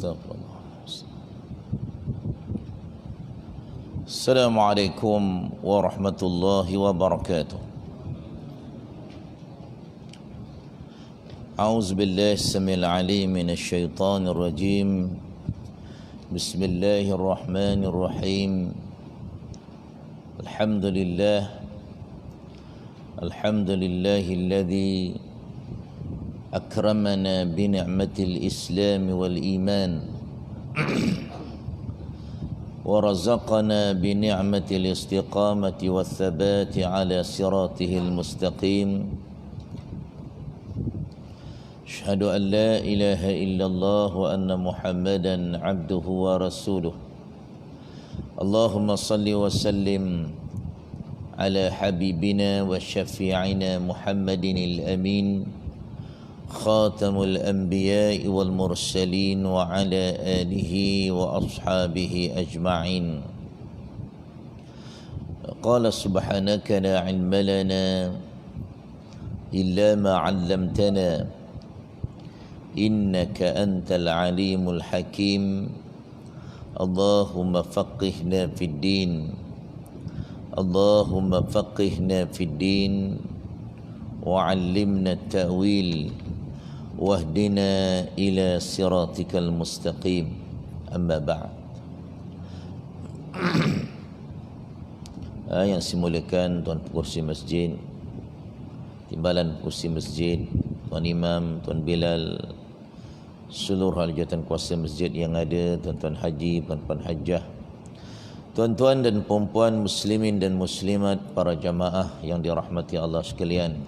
Astagfirullah. Assalamualaikum warahmatullahi wabarakatuh. A'udzu billahi samil alim minasy syaithanir rajim. Bismillahirrahmanirrahim. Alhamdulillahilladzi akramana bi ni'matil Islam wal iman wa razaqana bi ni'matil istiqamati wath thabati ala siratihil mustaqim. Asyhadu an la ilaha illallah wa anna Muhammadan abduhu wa rasuluh. Allahumma salli wa sallim ala habibina wa syafi'ina Muhammadin al-amin khatamul anbiya'i wal mursalin wa ala alihi wa ashabihi ajma'in. Qala subhanaka la ilma lana illa ma 'allamtana innaka antal alimul hakim. Allahumma faqihna fid din, Allahumma faqihna fid din wa 'allimna at-ta'wil wahdina ila siratikal mustaqim. Amma ba'd. Yang simulikan Tuan Pengurusi Masjid, Timbalan Pengurusi Masjid, Tuan Imam, Tuan Bilal, seluruh ahli jawatan kuasa masjid yang ada, tuan-tuan haji, puan-puan hajjah, tuan-tuan dan puan-puan muslimin dan muslimat, para jamaah yang dirahmati Allah sekalian.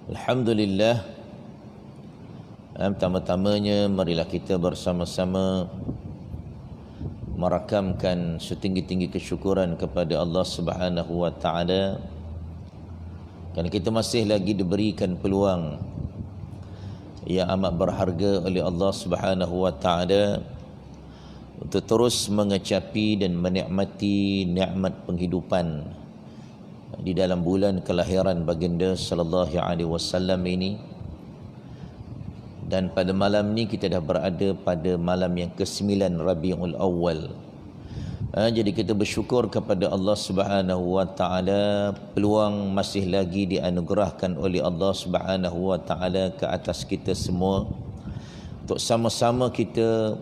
Alhamdulillah. Pertama-tamanya marilah kita bersama-sama merakamkan setinggi-tinggi kesyukuran kepada Allah Subhanahu wa taala kerana kita masih lagi diberikan peluang yang amat berharga oleh Allah Subhanahu wa taala untuk terus mengecapi dan menikmati nikmat penghidupan di dalam bulan kelahiran baginda sallallahu alaihi wasallam ini. Dan pada malam ni kita dah berada pada malam yang ke-9 Rabiul Awal. Jadi kita bersyukur kepada Allah Subhanahu wa taala, peluang masih lagi dianugerahkan oleh Allah Subhanahu wa taala ke atas kita semua untuk sama-sama kita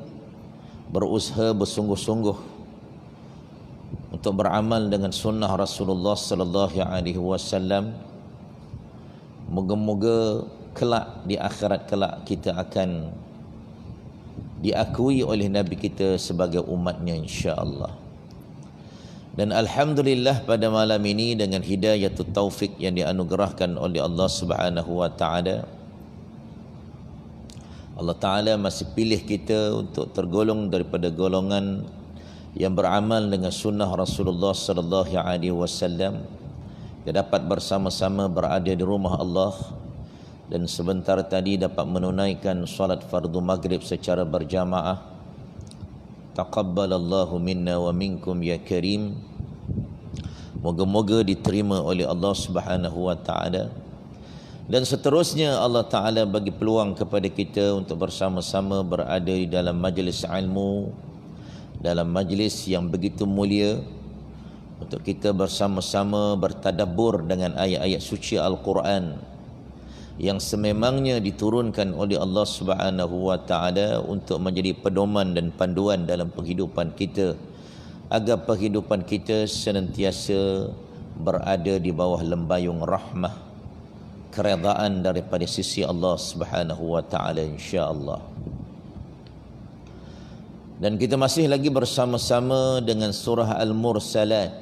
berusaha bersungguh-sungguh untuk beramal dengan sunnah Rasulullah sallallahu alaihi wasallam. Moga-moga kelak di akhirat kelak kita akan diakui oleh Nabi kita sebagai umatnya, insya-Allah. Dan alhamdulillah pada malam ini dengan hidayatut taufik yang dianugerahkan oleh Allah Subhanahu wa taala, Allah taala masih pilih kita untuk tergolong daripada golongan yang beramal dengan sunnah Rasulullah sallallahu alaihi wasallam. Kita dapat bersama-sama berada di rumah Allah dan sebentar tadi dapat menunaikan solat fardu maghrib secara berjamaah. Taqabbalallahu minna wa minkum ya karim. Moga-moga diterima oleh Allah Subhanahu wa taala. Dan seterusnya Allah taala bagi peluang kepada kita untuk bersama-sama berada di dalam majlis ilmu, dalam majlis yang begitu mulia, untuk kita bersama-sama bertadabbur dengan ayat-ayat suci Al-Quran yang sememangnya diturunkan oleh Allah Subhanahu wa taala untuk menjadi pedoman dan panduan dalam kehidupan kita, agar kehidupan kita senantiasa berada di bawah lembayung rahmah, keredaan daripada sisi Allah Subhanahu wa taala, insya-Allah. Dan kita masih lagi bersama-sama dengan surah Al-Mursalat.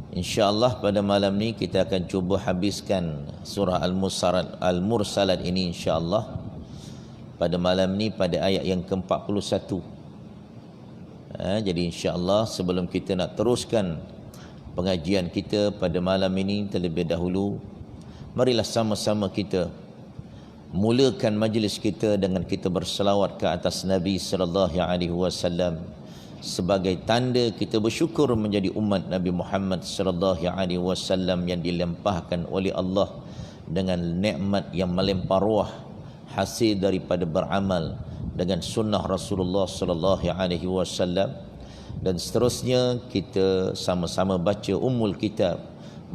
InsyaAllah pada malam ni kita akan cuba habiskan surah Al-Mursalat ini, insyaAllah pada malam ni pada ayat yang ke-41. Jadi insyaAllah sebelum kita nak teruskan pengajian kita pada malam ini, terlebih dahulu marilah sama-sama kita mulakan majlis kita dengan kita berselawat ke atas Nabi sallallahu alaihi wasallam sebagai tanda kita bersyukur menjadi umat Nabi Muhammad sallallahu alaihi wasallam yang dilempahkan oleh Allah dengan nikmat yang melimpah ruah, hasil daripada beramal dengan sunnah Rasulullah sallallahu alaihi wasallam. Dan seterusnya kita sama-sama baca Ummul Kitab.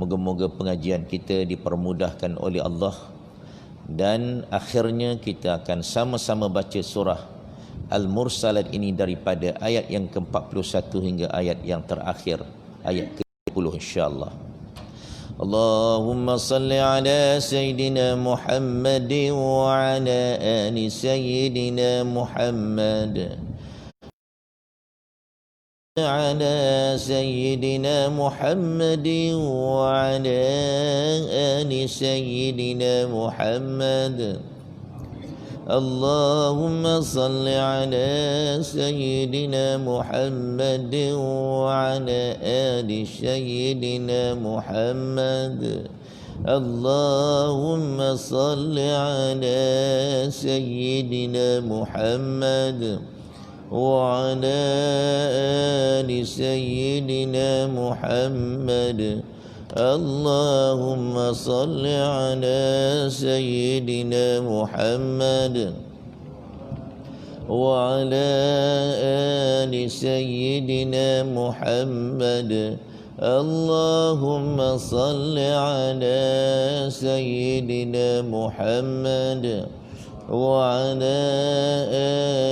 Moga-moga pengajian kita dipermudahkan oleh Allah. Dan akhirnya kita akan sama-sama baca surah Al-Mursalat ini daripada ayat yang ke-41 hingga ayat yang terakhir, ayat ke-10 insya-Allah. Allahumma salli ala Sayyidina Muhammad wa ala ali Sayyidina Muhammad. على سيدنا محمد وعلى آل سيدنا محمد. اللهم صل على سيدنا محمد وعلى آل سيدنا محمد. اللهم صل على سيدنا محمد وعلى آل سيدنا محمد. اللهم صل على سيدنا محمد وعلى آل سيدنا محمد. اللهم صل على سيدنا محمد وعلى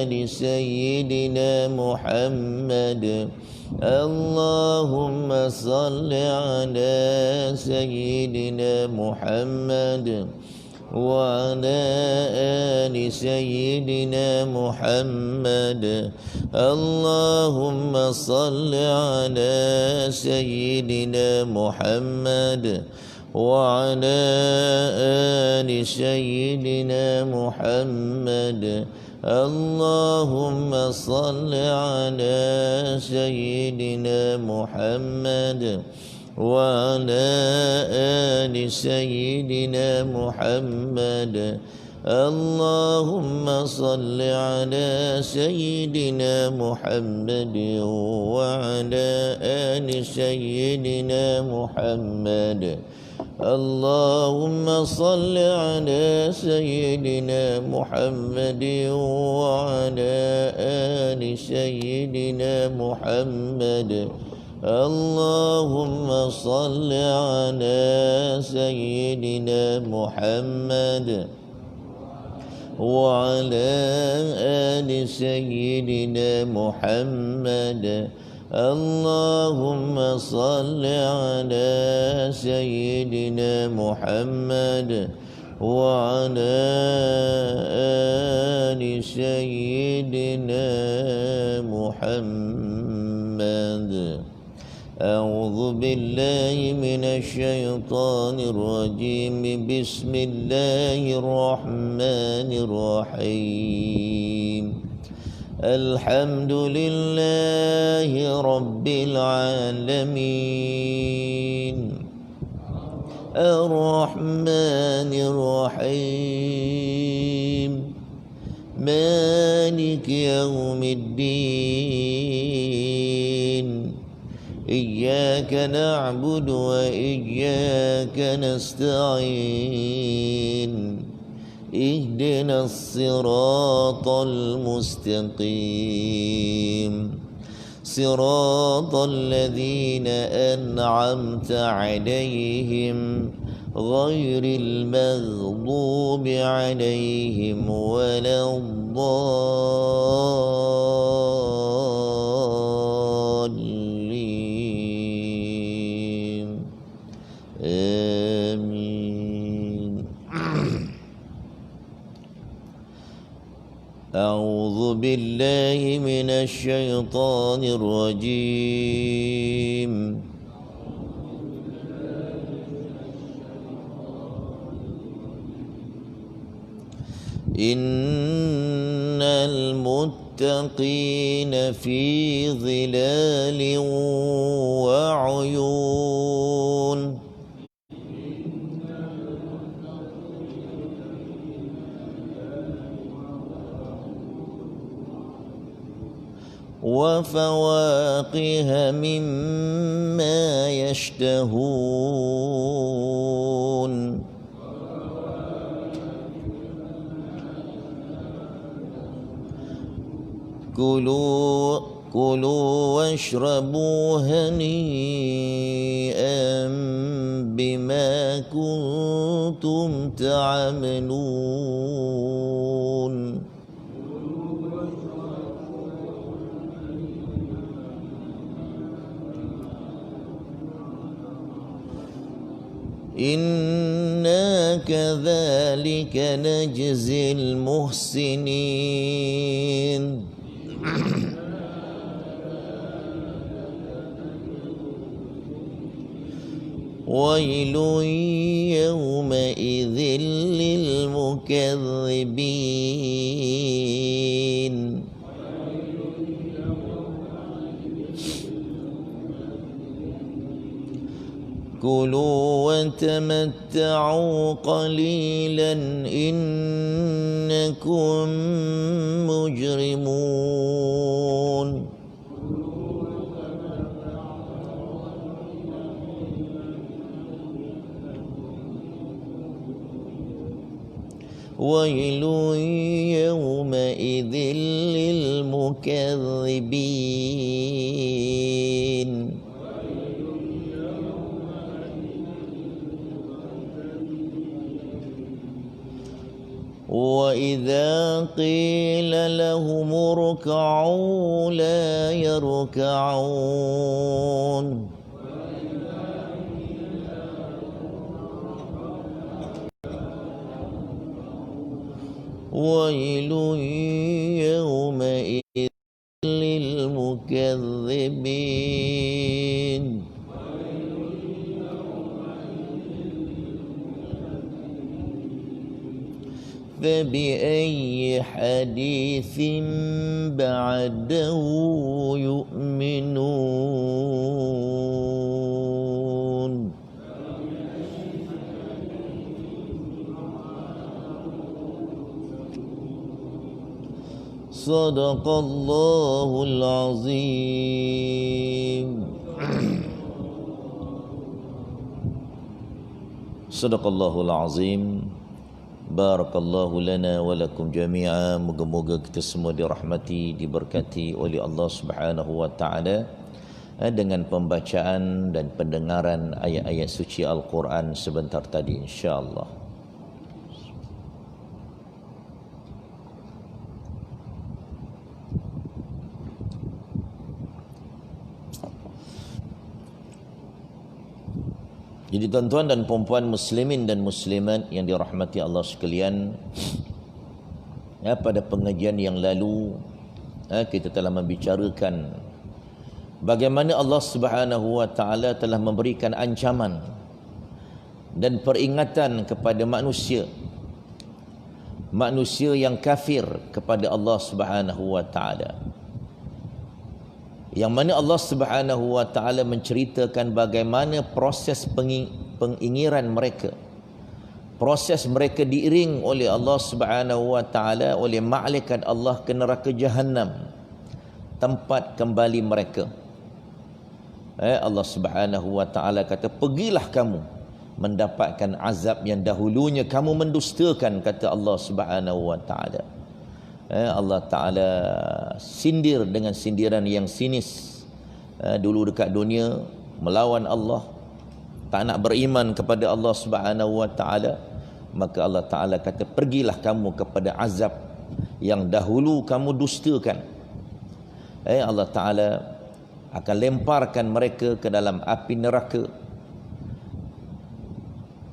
آل سيدنا محمد. اللهم صل على سيدنا محمد وعلى آل سيدنا محمد. اللهم صل على سيدنا محمد وعلى آل سيدنا محمد. اللهم صل على سيدنا محمد وعلى آل سيدنا محمد. اللهم صل على سيدنا محمد وعلى آل سيدنا محمد. اللهم صل على سيدنا محمد وعلى آل سيدنا محمد. اللهم صل على سيدنا محمد وعلى آل سيدنا محمد. اللهم صل على سيدنا محمد وعلى آل سيدنا محمد. أعوذ بالله من الشيطان الرجيم. بسم الله الرحمن الرحيم. الحمد لله رب العالمين الرحمن الرحيم مالك يوم الدين. إياك نعبد وإياك نستعين. اهدنا الصراط المستقيم. صراط الذين أنعمت عليهم غير المغضوب عليهم ولا الضالين. آمين. أعوذ بالله من الشيطان الرجيم. إن المتقين في ظلال وعيون. وفواكه مما يشتهون. كلوا واشربوا هنيئا بما كنتم تعملون إنا كذلك نجزي المحسنين ويل يومئذ للمكذبين كلوا وتمتعوا قليلا إنكم مجرمون ويل يومئذ للمكذبين وإذا قيل لهم اركعوا لا يركعون ويل يومئذ للمكذبين فبأي حديث بعده يؤمنون صدق الله العظيم صدق الله العظيم. Barakallahu lana wa lakum jami'a. Moga-moga kita semua dirahmati, diberkati oleh Allah Subhanahu wa taala dengan pembacaan dan pendengaran ayat-ayat suci Al-Quran sebentar tadi, insya-Allah. Jadi tuan-tuan dan puan-puan muslimin dan muslimat yang dirahmati Allah sekalian, pada pengajian yang lalu kita telah membicarakan bagaimana Allah Subhanahu wa taala telah memberikan ancaman dan peringatan kepada manusia yang kafir kepada Allah Subhanahu wa taala, yang mana Allah Subhanahu wa taala menceritakan bagaimana proses pengingiran mereka, proses mereka diiring oleh Allah Subhanahu wa taala, oleh malaikat Allah ke neraka Jahannam, tempat kembali mereka. Allah Subhanahu wa taala kata, pergilah kamu mendapatkan azab yang dahulunya kamu mendustakan, kata Allah Subhanahu wa taala. Allah Ta'ala sindir dengan sindiran yang sinis. Dulu dekat dunia melawan Allah, tak nak beriman kepada Allah Subhanahu wa Ta'ala, maka Allah Ta'ala kata, pergilah kamu kepada azab yang dahulu kamu dustakan. Allah Ta'ala akan lemparkan mereka ke dalam api neraka,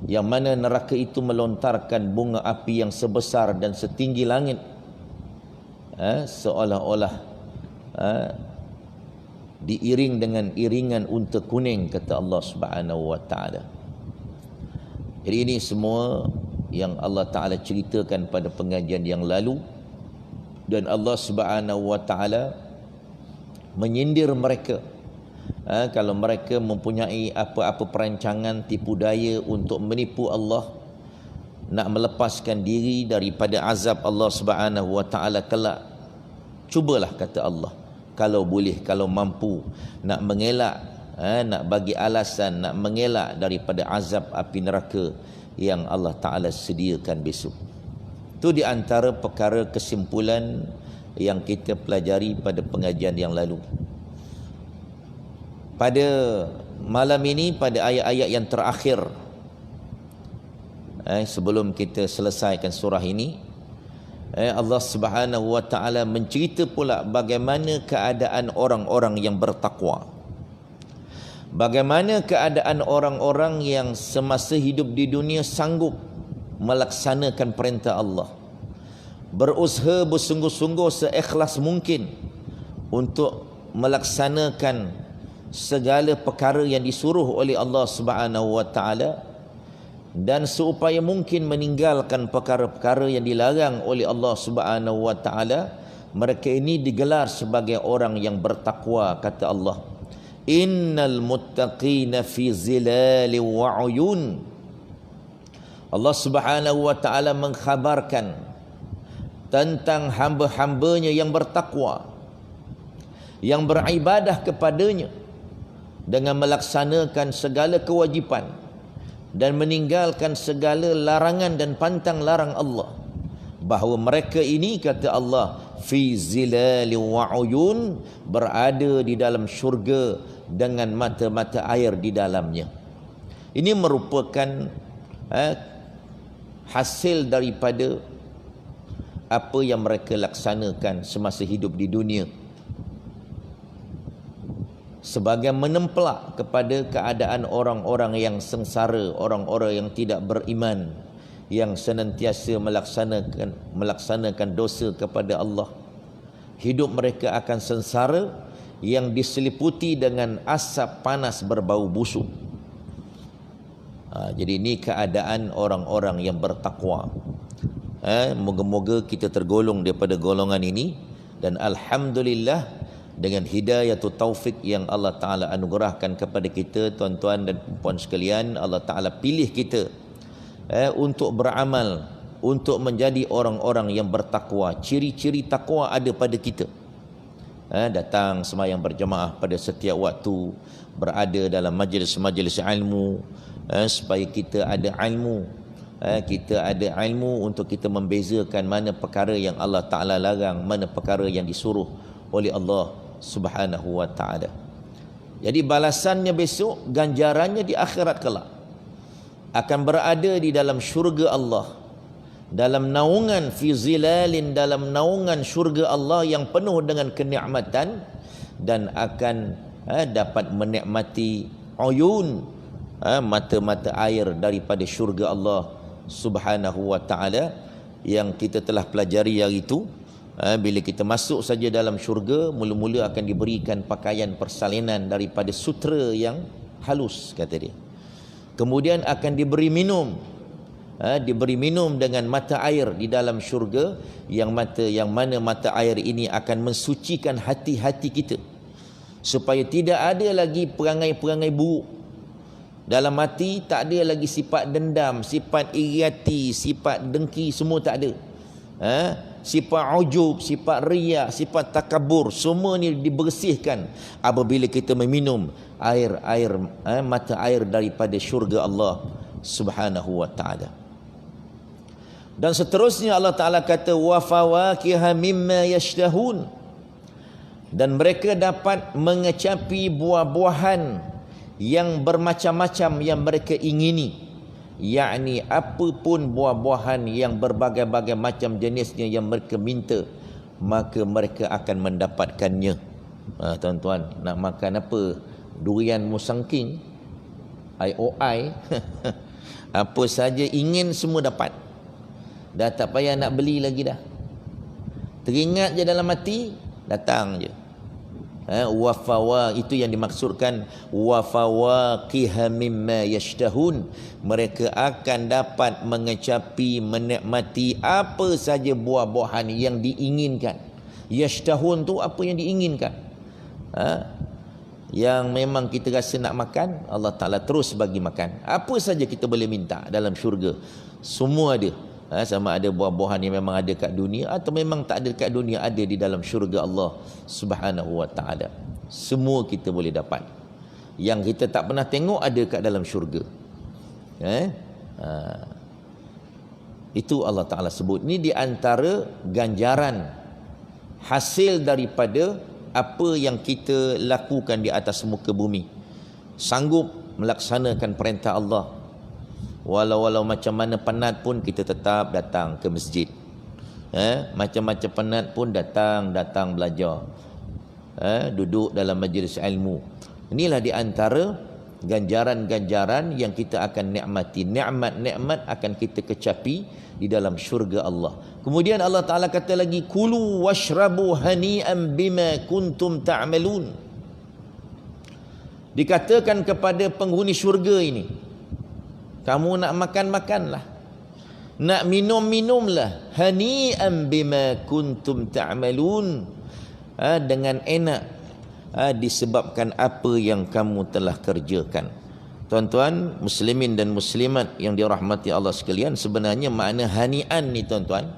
yang mana neraka itu melontarkan bunga api yang sebesar dan setinggi langit, seolah-olah diiring dengan iringan unta kuning, kata Allah Subhanahu wa taala. Jadi ini semua yang Allah Taala ceritakan pada pengajian yang lalu, dan Allah Subhanahu wa taala menyindir mereka kalau mereka mempunyai apa-apa perancangan tipu daya untuk menipu Allah, nak melepaskan diri daripada azab Allah Subhanahu wa taala kelak. Cubalah, kata Allah, kalau boleh, kalau mampu, nak mengelak, nak bagi alasan, nak mengelak daripada azab api neraka yang Allah Ta'ala sediakan besok. Itu di antara perkara kesimpulan yang kita pelajari pada pengajian yang lalu. Pada malam ini, pada ayat-ayat yang terakhir, sebelum kita selesaikan surah ini, Allah Subhanahu wa taala mencerita pula bagaimana keadaan orang-orang yang bertakwa. Bagaimana keadaan orang-orang yang semasa hidup di dunia sanggup melaksanakan perintah Allah, berusaha bersungguh-sungguh seikhlas mungkin untuk melaksanakan segala perkara yang disuruh oleh Allah Subhanahu wa taala, dan seupaya mungkin meninggalkan perkara-perkara yang dilarang oleh Allah Subhanahu wa taala. Mereka ini digelar sebagai orang yang bertakwa. Kata Allah, innal muttaqina fi zilali wa uyun. Allah Subhanahu wa taala mengkhabarkan tentang hamba-hambanya yang bertakwa, yang beribadah kepadanya dengan melaksanakan segala kewajipan dan meninggalkan segala larangan dan pantang larang Allah, bahawa mereka ini, kata Allah, fi zilali wa uyun, berada di dalam syurga dengan mata-mata air di dalamnya. Ini merupakan hasil daripada apa yang mereka laksanakan semasa hidup di dunia, sebagai menempelak kepada keadaan orang-orang yang sengsara, orang-orang yang tidak beriman, yang senantiasa melaksanakan dosa kepada Allah. Hidup mereka akan sengsara yang diseliputi dengan asap panas berbau busuk. Jadi ini keadaan orang-orang yang bertakwa. Moga-moga kita tergolong daripada golongan ini, dan alhamdulillah dengan hidayah atau taufik yang Allah Ta'ala anugerahkan kepada kita, tuan-tuan dan puan sekalian, Allah Ta'ala pilih kita untuk beramal, untuk menjadi orang-orang yang bertakwa. Ciri-ciri takwa ada pada kita. Datang sembahyang berjamaah pada setiap waktu, berada dalam majlis-majlis ilmu, supaya kita ada ilmu. Kita ada ilmu untuk kita membezakan mana perkara yang Allah Ta'ala larang, mana perkara yang disuruh oleh Allah Subhanahu wa ta'ala. Jadi balasannya besok, ganjarannya di akhirat kelak, akan berada di dalam syurga Allah, dalam naungan fi zilalin, dalam naungan syurga Allah yang penuh dengan kenikmatan, dan akan dapat menikmati uyun, mata-mata air daripada syurga Allah Subhanahu wa ta'ala, yang kita telah pelajari hari itu. Bila kita masuk saja dalam syurga, mula-mula akan diberikan pakaian persalinan daripada sutera yang halus, kata dia. Kemudian akan diberi minum, dengan mata air di dalam syurga, yang mana mata air ini akan mensucikan hati-hati kita, supaya tidak ada lagi perangai-perangai buruk dalam hati. Tak ada lagi sifat dendam, sifat iri hati, sifat dengki, semua tak ada. Sifat ujub, sifat riya, sifat takabur, semua ni dibersihkan apabila kita meminum mata air daripada syurga Allah Subhanahu wa ta'ala. Dan seterusnya Allah Ta'ala kata, wa fawakiha mimma yashtahun, dan mereka dapat mengecapi buah-buahan yang bermacam-macam yang mereka ingini, yakni apapun buah-buahan yang berbagai-bagai macam jenisnya yang mereka minta, maka mereka akan mendapatkannya. Tuan-tuan, nak makan apa? Durian musangking, IOI apa saja ingin semua dapat. Dah tak payah nak beli lagi dah. Teringat je dalam hati, datang je. Wafawa, itu yang dimaksudkan wafawaqiha mimma yashtahun. Mereka akan dapat mengecapi, menikmati apa saja buah-buahan yang diinginkan. Yashtahun tu apa yang diinginkan, yang memang kita rasa nak makan, Allah Ta'ala terus bagi makan. Apa saja kita boleh minta dalam syurga, semua ada. Sama ada buah-buahan yang memang ada kat dunia atau memang tak ada kat dunia, ada di dalam syurga Allah Subhanahu wa ta'ala. Semua kita boleh dapat. Yang kita tak pernah tengok ada kat dalam syurga. Itu Allah Ta'ala sebut. Ini di antara ganjaran hasil daripada apa yang kita lakukan di atas muka bumi. Sanggup melaksanakan perintah Allah. Walau macam mana penat pun kita tetap datang ke masjid. Macam-macam penat pun datang belajar. Duduk dalam majlis ilmu. Inilah di antara ganjaran-ganjaran yang kita akan nikmati. Nikmat-nikmat akan kita kecapi di dalam syurga Allah. Kemudian Allah Ta'ala kata lagi, kulu washrabu hani'an bima kuntum ta'malun. Dikatakan kepada penghuni syurga ini, kamu nak makan-makanlah, nak minum-minumlah, hani'an bima kuntum ta'malun, dengan enak, disebabkan apa yang kamu telah kerjakan. Tuan-tuan muslimin dan muslimat yang dirahmati Allah sekalian, sebenarnya makna hani'an ni tuan-tuan,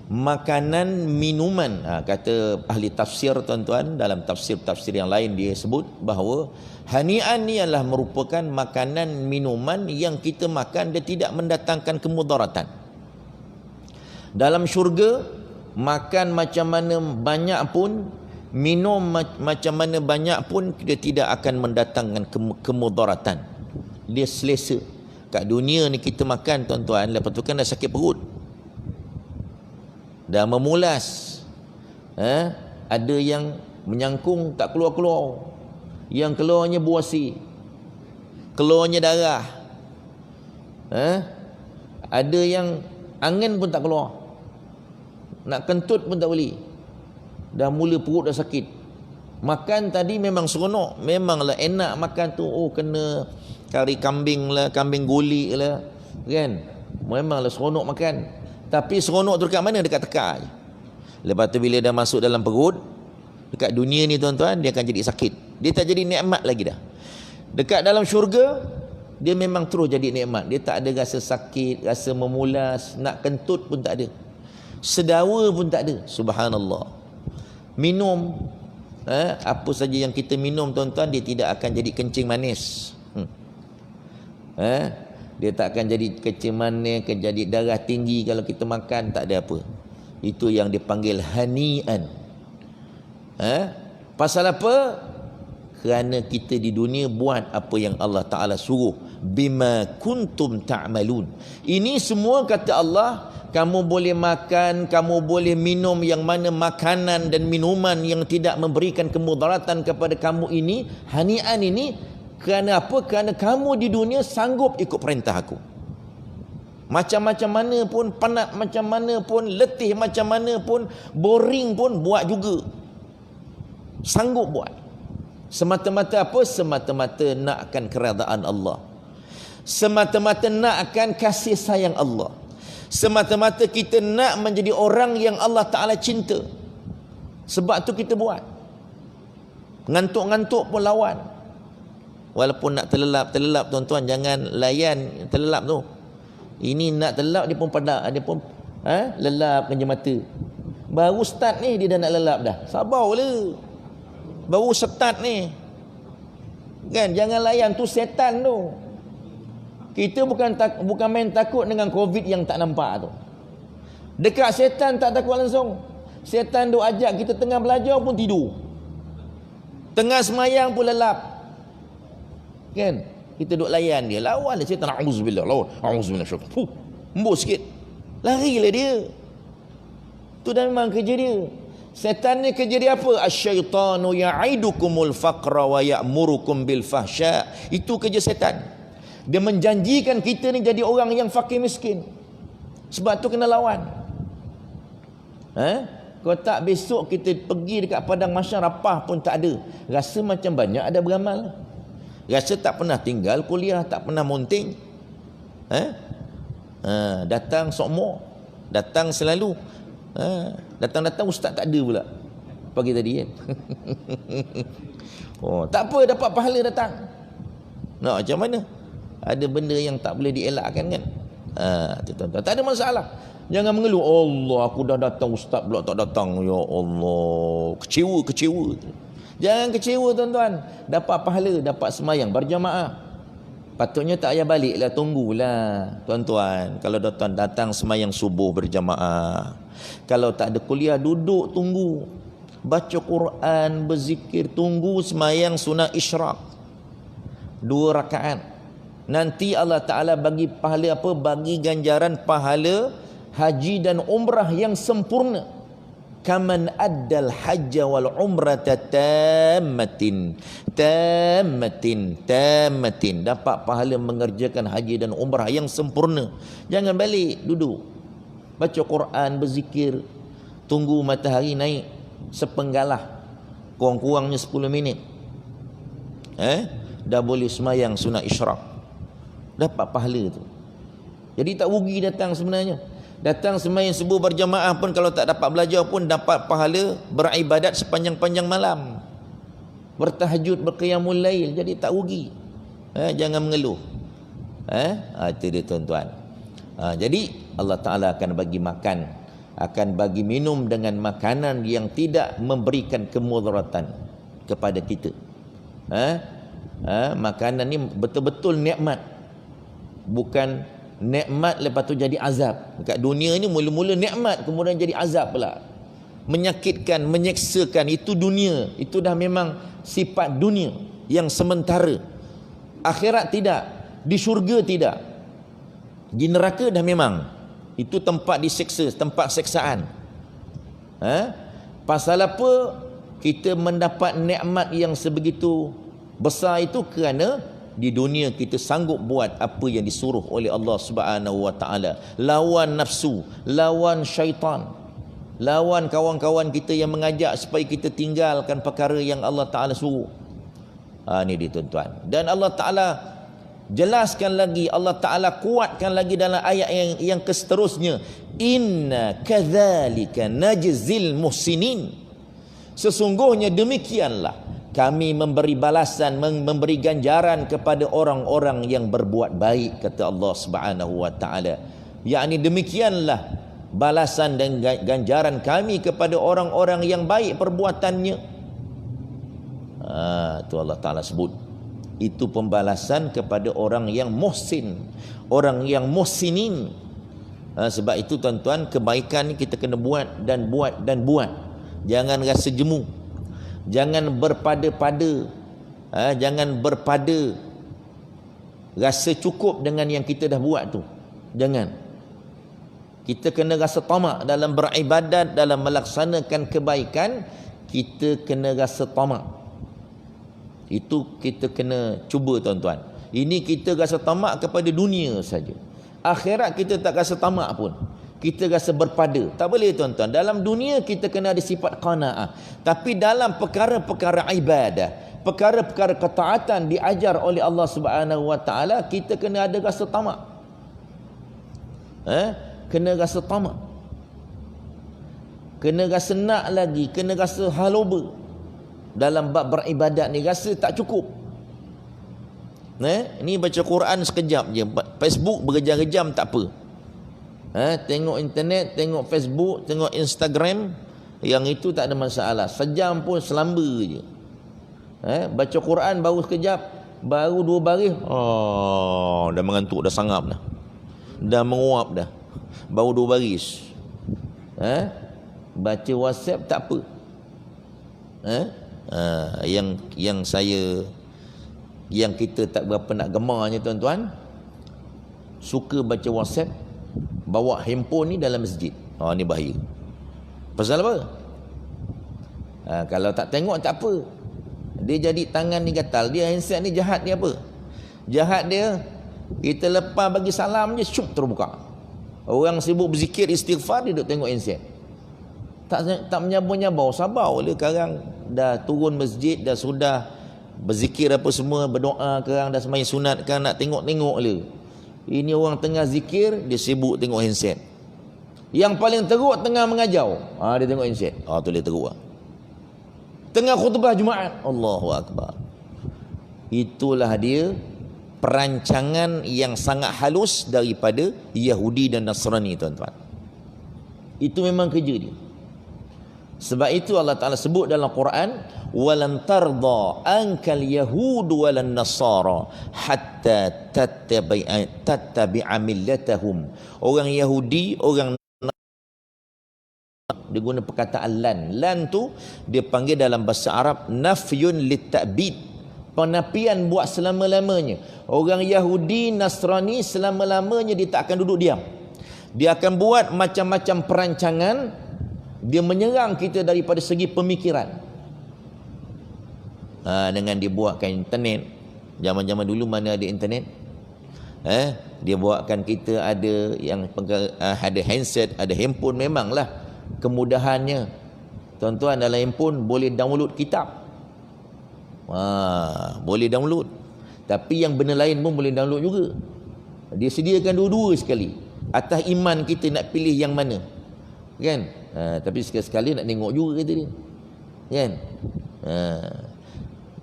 makanan minuman. Kata ahli tafsir tuan-tuan, dalam tafsir-tafsir yang lain dia sebut bahawa hani'an ni adalah merupakan makanan minuman yang kita makan dia tidak mendatangkan kemudaratan. Dalam syurga, makan macam mana banyak pun, minum macam mana banyak pun, dia tidak akan mendatangkan kemudaratan. Dia selesa. Kat dunia ni kita makan tuan-tuan, lepas tu kan dah sakit perut, dah memulas, ada yang menyangkung tak keluar-keluar, yang keluarnya buasi, keluarnya darah, ada yang angin pun tak keluar, nak kentut pun tak boleh, dah mula perut dah sakit. Makan tadi memang seronok, memanglah enak makan tu. Kena kari kambing lah, kambing gulik lah, kan, memanglah seronok makan. Tapi seronok tu dekat mana? Dekat tekak je. Lepas tu bila dah masuk dalam perut, dekat dunia ni tuan-tuan, dia akan jadi sakit. Dia tak jadi nikmat lagi dah. Dekat dalam syurga, dia memang terus jadi nikmat. Dia tak ada rasa sakit, rasa memulas, nak kentut pun tak ada, sedawa pun tak ada. Subhanallah. Minum, apa saja yang kita minum tuan-tuan, dia tidak akan jadi kencing manis. Dia tak akan jadi kencing manis, jadi darah tinggi kalau kita makan, tak ada apa. Itu yang dipanggil hani'an. Pasal apa? Kerana kita di dunia buat apa yang Allah Ta'ala suruh. Bima kuntum ta'malun. Ini semua kata Allah, kamu boleh makan, kamu boleh minum yang mana makanan dan minuman yang tidak memberikan kemudaratan kepada kamu ini, hani'an ini, kerana apa? Kerana kamu di dunia sanggup ikut perintah aku. Macam-macam mana pun, penat macam mana pun, letih macam mana pun, boring pun, buat juga. Sanggup buat. Semata-mata apa? Semata-mata nakkan keredaan Allah. Semata-mata nakkan kasih sayang Allah. Semata-mata kita nak menjadi orang yang Allah Ta'ala cinta. Sebab tu kita buat. Ngantuk-ngantuk pun lawan. Walaupun nak terlelap tuan-tuan, jangan layan terlelap tu. Ini nak terlelap dia pun padak, dia pun lelap kerja mata. Baru start ni dia dah nak lelap dah. Sabar lah. Baru start ni. Kan, jangan layan tu, setan tu. Kita bukan main takut dengan COVID yang tak nampak tu. Dekat setan tak takut langsung. Setan duk ajak kita tengah belajar pun tidur. Tengah semayang pun lelap. Kan? Kita duk layan dia. Lawan dia setan. Auzubillah. Lawan. Auzubillah. Embus sikit. Larilah dia. Tu dah memang kerja dia. Setan ni kerja dia apa? Asyaitanu ya'idukumul faqra wa ya'murukum bil fahsya. Itu kerja setan. Dia menjanjikan kita ni jadi orang yang fakir miskin. Sebab tu kena lawan. Kalau tak besok kita pergi dekat padang mahsyar, rapah pun tak ada. Rasa macam banyak ada beramal. Rasa tak pernah tinggal kuliah, tak pernah monting. Datang sokmo, datang selalu. Datang-datang ustaz tak ada pula pagi tadi kan. Tak apa, dapat pahala datang. Nak macam mana? Ada benda yang tak boleh dielakkan kan? Tuan-tuan, tak ada masalah. Jangan mengeluh, Allah aku dah datang, ustaz pula tak datang. Ya Allah, kecewa. Jangan kecewa tuan-tuan. Dapat pahala, dapat semayang berjamaah. Patutnya tak payah balik lah, tunggulah tuan-tuan. Kalau tuan datang semayang subuh berjamaah, kalau tak ada kuliah, duduk tunggu, baca Quran, berzikir, tunggu semayang sunat isyraq 2 rakaat. Nanti Allah Ta'ala bagi pahala apa? Bagi ganjaran pahala haji dan umrah yang sempurna. Kaman addal hajja wal umrata tammatin. Dapat pahala mengerjakan haji dan umrah yang sempurna. Jangan balik, duduk, baca Quran, berzikir, tunggu matahari naik sepenggalah, kurang-kurangnya 10 minit. Dah boleh semayang sunat isyraq, dapat pahala tu. Jadi tak rugi datang sebenarnya. Datang semayang subuh berjamaah pun, kalau tak dapat belajar pun dapat pahala beribadat sepanjang-panjang malam, bertahajud, berqiyamul lail. Jadi tak rugi. Jangan mengeluh. Itu dia tuan-tuan. Jadi Allah Ta'ala akan bagi makan, akan bagi minum dengan makanan yang tidak memberikan kemudaratan kepada kita. Makanan ni betul-betul nikmat, bukan nikmat lepas tu jadi azab. Dekat dunia ni mula-mula nikmat, kemudian jadi azab pula, menyakitkan, menyeksakan. Itu dunia, itu dah memang sifat dunia yang sementara. Akhirat tidak, di syurga tidak, di neraka dah memang itu tempat diseksa, tempat seksaan. Pasal apa kita mendapat nikmat yang sebegitu besar itu? Kerana di dunia kita sanggup buat apa yang disuruh oleh Allah Subhanahu wa taala, lawan nafsu, lawan syaitan, lawan kawan-kawan kita yang mengajak supaya kita tinggalkan perkara yang Allah Taala suruh. Ni dia tuan-tuan. Dan Allah Taala jelaskan lagi, Allah Taala kuatkan lagi dalam ayat yang seterusnya, inna kadzalika najzil muhsinin. Sesungguhnya demikianlah kami memberi balasan, memberi ganjaran kepada orang-orang yang berbuat baik, kata Allah Subhanahu wa taala. Yakni demikianlah balasan dan ganjaran kami kepada orang-orang yang baik perbuatannya. Itu Allah Taala sebut. Itu pembalasan kepada orang yang muhsin, orang yang muhsinin. Sebab itu tuan-tuan, kebaikan ni kita kena buat dan buat dan buat. Jangan rasa jemu, jangan berpada-pada, jangan berpada rasa cukup dengan yang kita dah buat tu. Jangan. Kita kena rasa tamak dalam beribadat, dalam melaksanakan kebaikan. Kita kena rasa tamak. Itu kita kena cuba tuan-tuan. Ini kita rasa tamak kepada dunia saja. Akhirat kita tak rasa tamak pun. Kita rasa berpada. Tak boleh tuan-tuan. Dalam dunia kita kena ada sifat qanaah. Tapi dalam perkara-perkara ibadah, perkara-perkara ketaatan diajar oleh Allah Subhanahu wa taala, kita kena ada rasa tamak. Kena rasa tamak. Kena rasa nak lagi, kena rasa haloba. Dalam bab beribadat ni rasa tak cukup. Ni baca Quran sekejap je, Facebook berjam-jam tak apa. Tengok internet, tengok Facebook, tengok Instagram, yang itu tak ada masalah. Sejam pun selamba je. Baca Quran baru sekejap, baru 2 baris, dah mengantuk, dah sangap dah. Dah menguap dah. Baru 2 baris. Baca WhatsApp tak apa. Yang kita tak berapa nak gemarnya tuan-tuan, suka baca WhatsApp, bawa handphone ni dalam masjid. Ni bahaya. Pasal apa? Kalau tak tengok tak apa. Dia jadi tangan ni gatal. Dia handset ni jahat dia apa? Jahat dia, kita lepas bagi salam je, syuk terbuka. Orang sibuk berzikir istighfar, dia duduk tengok handset. Tak menyabar-nyabar, sabar oleh sekarang dah turun masjid, dah sudah berzikir apa semua, berdoa sekarang dah sembahyang sunat kan, nak tengok-tengok le. Ini orang tengah zikir, dia sibuk tengok handset. Yang paling teruk tengah mengajau, dia tengok handset. Tu dia teruk lah. Tengah khutbah Jumaat, Allahu Akbar. Itulah dia perancangan yang sangat halus daripada Yahudi dan Nasrani tuan-tuan. Itu memang kerja dia. Sebab itu Allah Ta'ala sebut dalam Quran, walan tarda ankal yahud walan nasara hatta tattabi'a millatahum. Orang Yahudi, orang dia guna perkataan lan. Lan tu dia panggil dalam bahasa Arab nafyun litta'bid, penafian buat selama-lamanya. Orang Yahudi, Nasrani selama-lamanya dia tak akan duduk diam. Dia akan buat macam-macam perancangan. Dia menyerang kita daripada segi pemikiran. Dengan dia buatkan internet. Zaman-zaman dulu mana ada internet? Dia buatkan kita ada yang ada handset, ada handphone. Memanglah kemudahannya. Tuan-tuan, dalam handphone boleh download kitab. Boleh download. Tapi yang benda lain pun boleh download juga. Dia sediakan dua-dua sekali. Atas iman kita nak pilih yang mana. Kan? Tapi sekali-sekali nak tengok juga kata dia. Kan?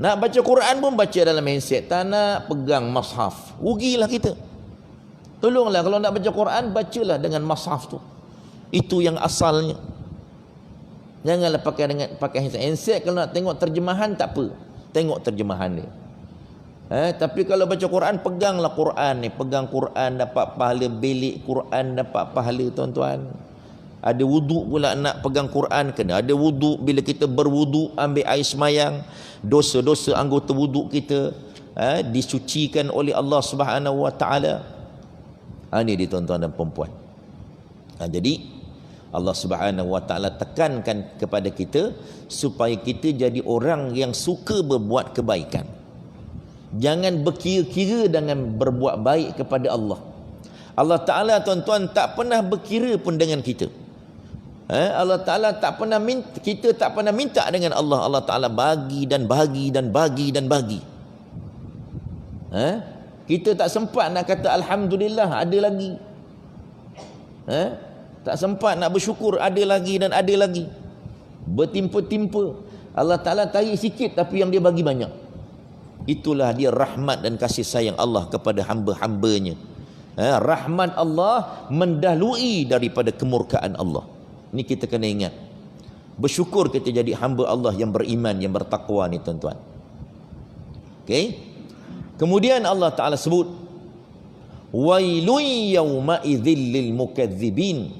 Nak baca Quran pun baca dalam handset. Tak nak pegang mushaf. Rugilah kita. Tolonglah kalau nak baca Quran, bacalah dengan mushaf tu. Itu yang asalnya. Janganlah pakai handset. Handset kalau nak tengok terjemahan tak apa. Tengok terjemahan dia. Tapi kalau baca Quran, peganglah Quran ni. Pegang Quran dapat pahala, belik Quran dapat pahala, tuan-tuan. Ada wuduk pula nak pegang Quran, kena ada wuduk. Bila kita berwuduk, ambil air semayang, dosa-dosa anggota wuduk kita disucikan oleh Allah Subhanahu Wa Taala. Ini dia tuan-tuan dan perempuan. Jadi Allah Subhanahu Wa Taala tekankan kepada kita supaya kita jadi orang yang suka berbuat kebaikan. Jangan berkira-kira dengan berbuat baik kepada Allah. Allah Ta'ala, tuan-tuan, tak pernah berkira pun dengan kita. Allah Ta'ala tak pernah minta, kita tak pernah minta dengan Allah. Allah Ta'ala bagi dan bagi dan bagi dan bagi. Kita tak sempat nak kata Alhamdulillah, ada lagi. Tak sempat nak bersyukur, ada lagi dan ada lagi. Bertimpa-timpa. Allah Ta'ala tarik sikit tapi yang dia bagi banyak. Itulah dia rahmat dan kasih sayang Allah kepada hamba-hambanya. Rahmat Allah mendahului daripada kemurkaan Allah. Ini kita kena ingat. Bersyukur kita jadi hamba Allah yang beriman, yang bertakwa ni, tuan-tuan. Okey. Kemudian Allah Ta'ala sebut, wailun yawma idzil lil mukadzibin.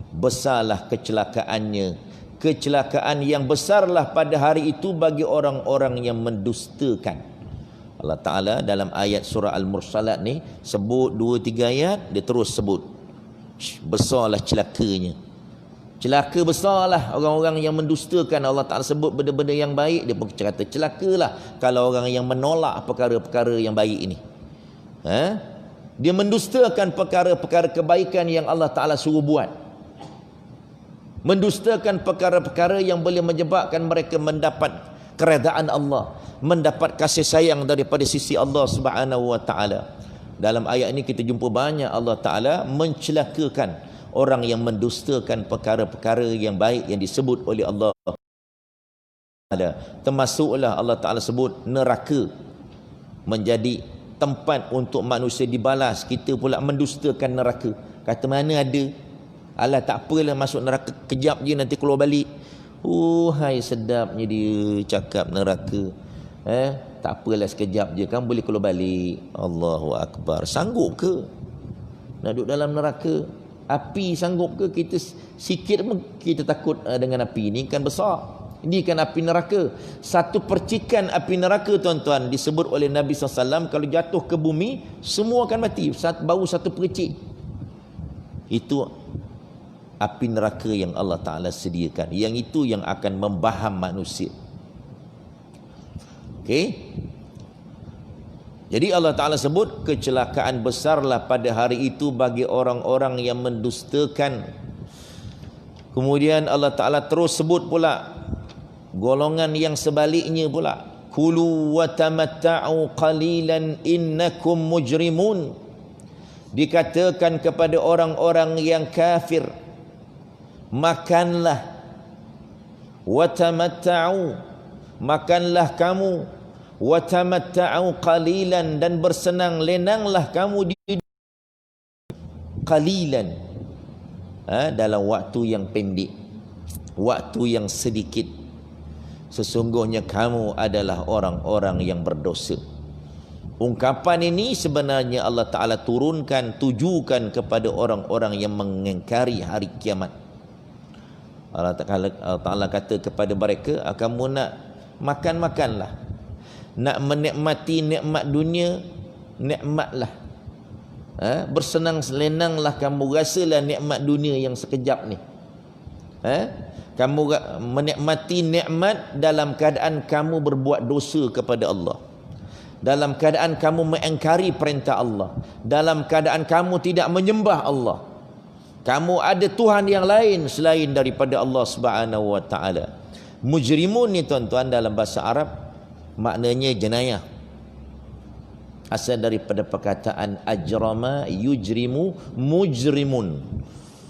Besarlah kecelakaannya. Kecelakaan yang besarlah pada hari itu bagi orang-orang yang mendustakan. Allah Ta'ala dalam ayat surah Al-Mursalat ni sebut 2-3 ayat, dia terus sebut besarlah celakanya. Celaka besarlah orang-orang yang mendustakan. Allah Ta'ala sebut benda-benda yang baik, dia pun kata celakalah kalau orang yang menolak perkara-perkara yang baik ini. Dia mendustakan perkara-perkara kebaikan yang Allah Ta'ala suruh buat. Mendustakan perkara-perkara yang boleh menyebabkan mereka mendapat keredaan Allah, mendapat kasih sayang daripada sisi Allah Subhanahu Wa Taala. Dalam ayat ini kita jumpa banyak Allah Ta'ala mencelakakan orang yang mendustakan perkara-perkara yang baik yang disebut oleh Allah. Termasuklah Allah Ta'ala sebut neraka menjadi tempat untuk manusia dibalas. Kita pula mendustakan neraka. Kata mana ada? Alah, tak apalah, masuk neraka kejap je nanti keluar balik. Hai sedapnya dia cakap neraka. Tak apalah sekejap je kan boleh keluar balik. Allahu Akbar. Sanggup ke nak duduk dalam neraka? Api sanggup ke? Kita sikit pun kita takut dengan api. Ini kan besar. Ini kan api neraka. Satu percikan api neraka, tuan-tuan, disebut oleh Nabi SAW, kalau jatuh ke bumi semua akan mati. Baru satu percik. Itu api neraka yang Allah Ta'ala sediakan. Yang itu yang akan membaham manusia. Okey. Jadi Allah Ta'ala sebut kecelakaan besarlah pada hari itu bagi orang-orang yang mendustakan. Kemudian Allah Ta'ala terus sebut pula golongan yang sebaliknya pula. Kulu wa tamatta'u qalilan innakum mujrimun. Dikatakan kepada orang-orang yang kafir, makanlah, wa tamatta'u, makanlah kamu, wa tamatta'u qalilan, dan bersenang lenanglah kamu di qalilan, dalam waktu yang pendek. waktu yang sedikit. Sesungguhnya kamu adalah orang-orang yang berdosa. Ungkapan ini sebenarnya Allah Ta'ala turunkan, tujukan kepada orang-orang yang mengingkari hari kiamat. Allah Ta'ala kata kepada mereka, kamu nak makan-makanlah, nak menikmati nikmat dunia, nikmatlah, bersenang-senanglah kamu, rasalah nikmat dunia yang sekejap ni. Kamu menikmati nikmat dalam keadaan kamu berbuat dosa kepada Allah, dalam keadaan kamu mengingkari perintah Allah, dalam keadaan kamu tidak menyembah Allah. Kamu ada Tuhan yang lain selain daripada Allah Subhanahu wa taala. Mujrimun ni tuan-tuan dalam bahasa Arab maknanya jenayah. Asal daripada perkataan ajrama yujrimu mujrimun.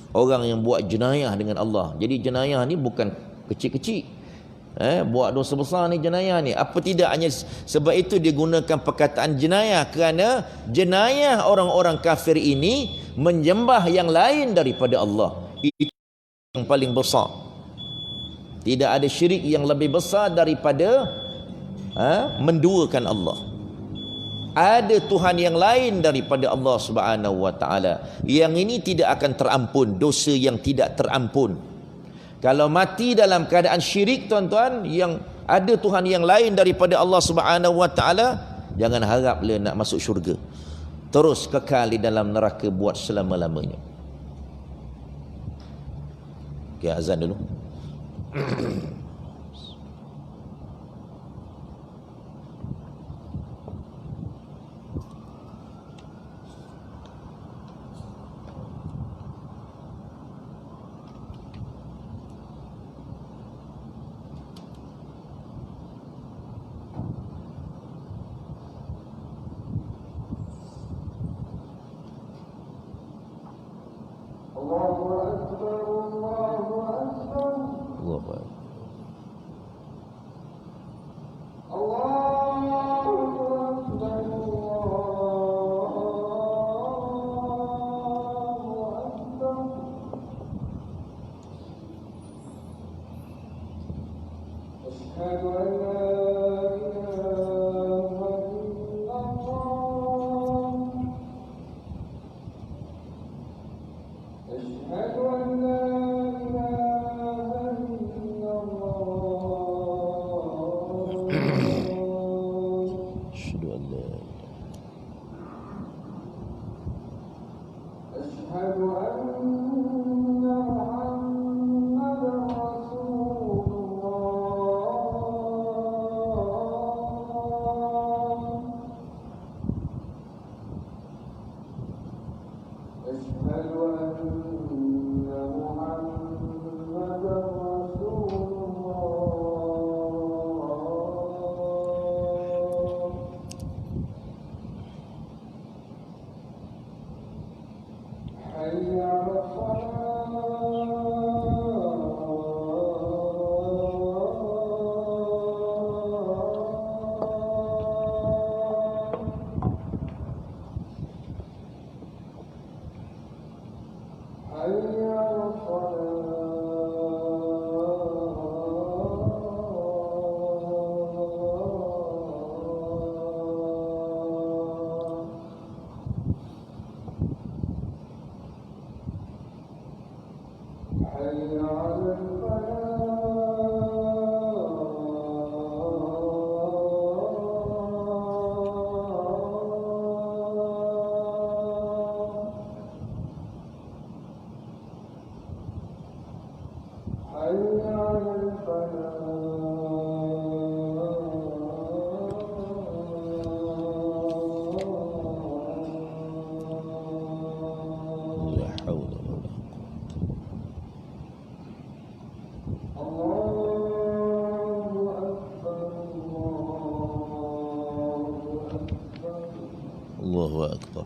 Orang yang buat jenayah dengan Allah. Jadi jenayah ni bukan kecil-kecil. Buat dosa besar ni jenayah ni. Apa tidak, hanya sebab itu dia gunakan perkataan jenayah, kerana jenayah orang-orang kafir ini menyembah yang lain daripada Allah. Itu yang paling besar. Tidak ada syirik yang lebih besar daripada menduakan Allah. Ada Tuhan yang lain daripada Allah Subhanahu wa taala. Yang ini tidak akan terampun, dosa yang tidak terampun. Kalau mati dalam keadaan syirik tuan-tuan, yang ada Tuhan yang lain daripada Allah Subhanahu wa taala, jangan haraplah nak masuk syurga. Terus kekal di dalam neraka buat selama-lamanya. Okey, azan dulu. Allahu Akbar.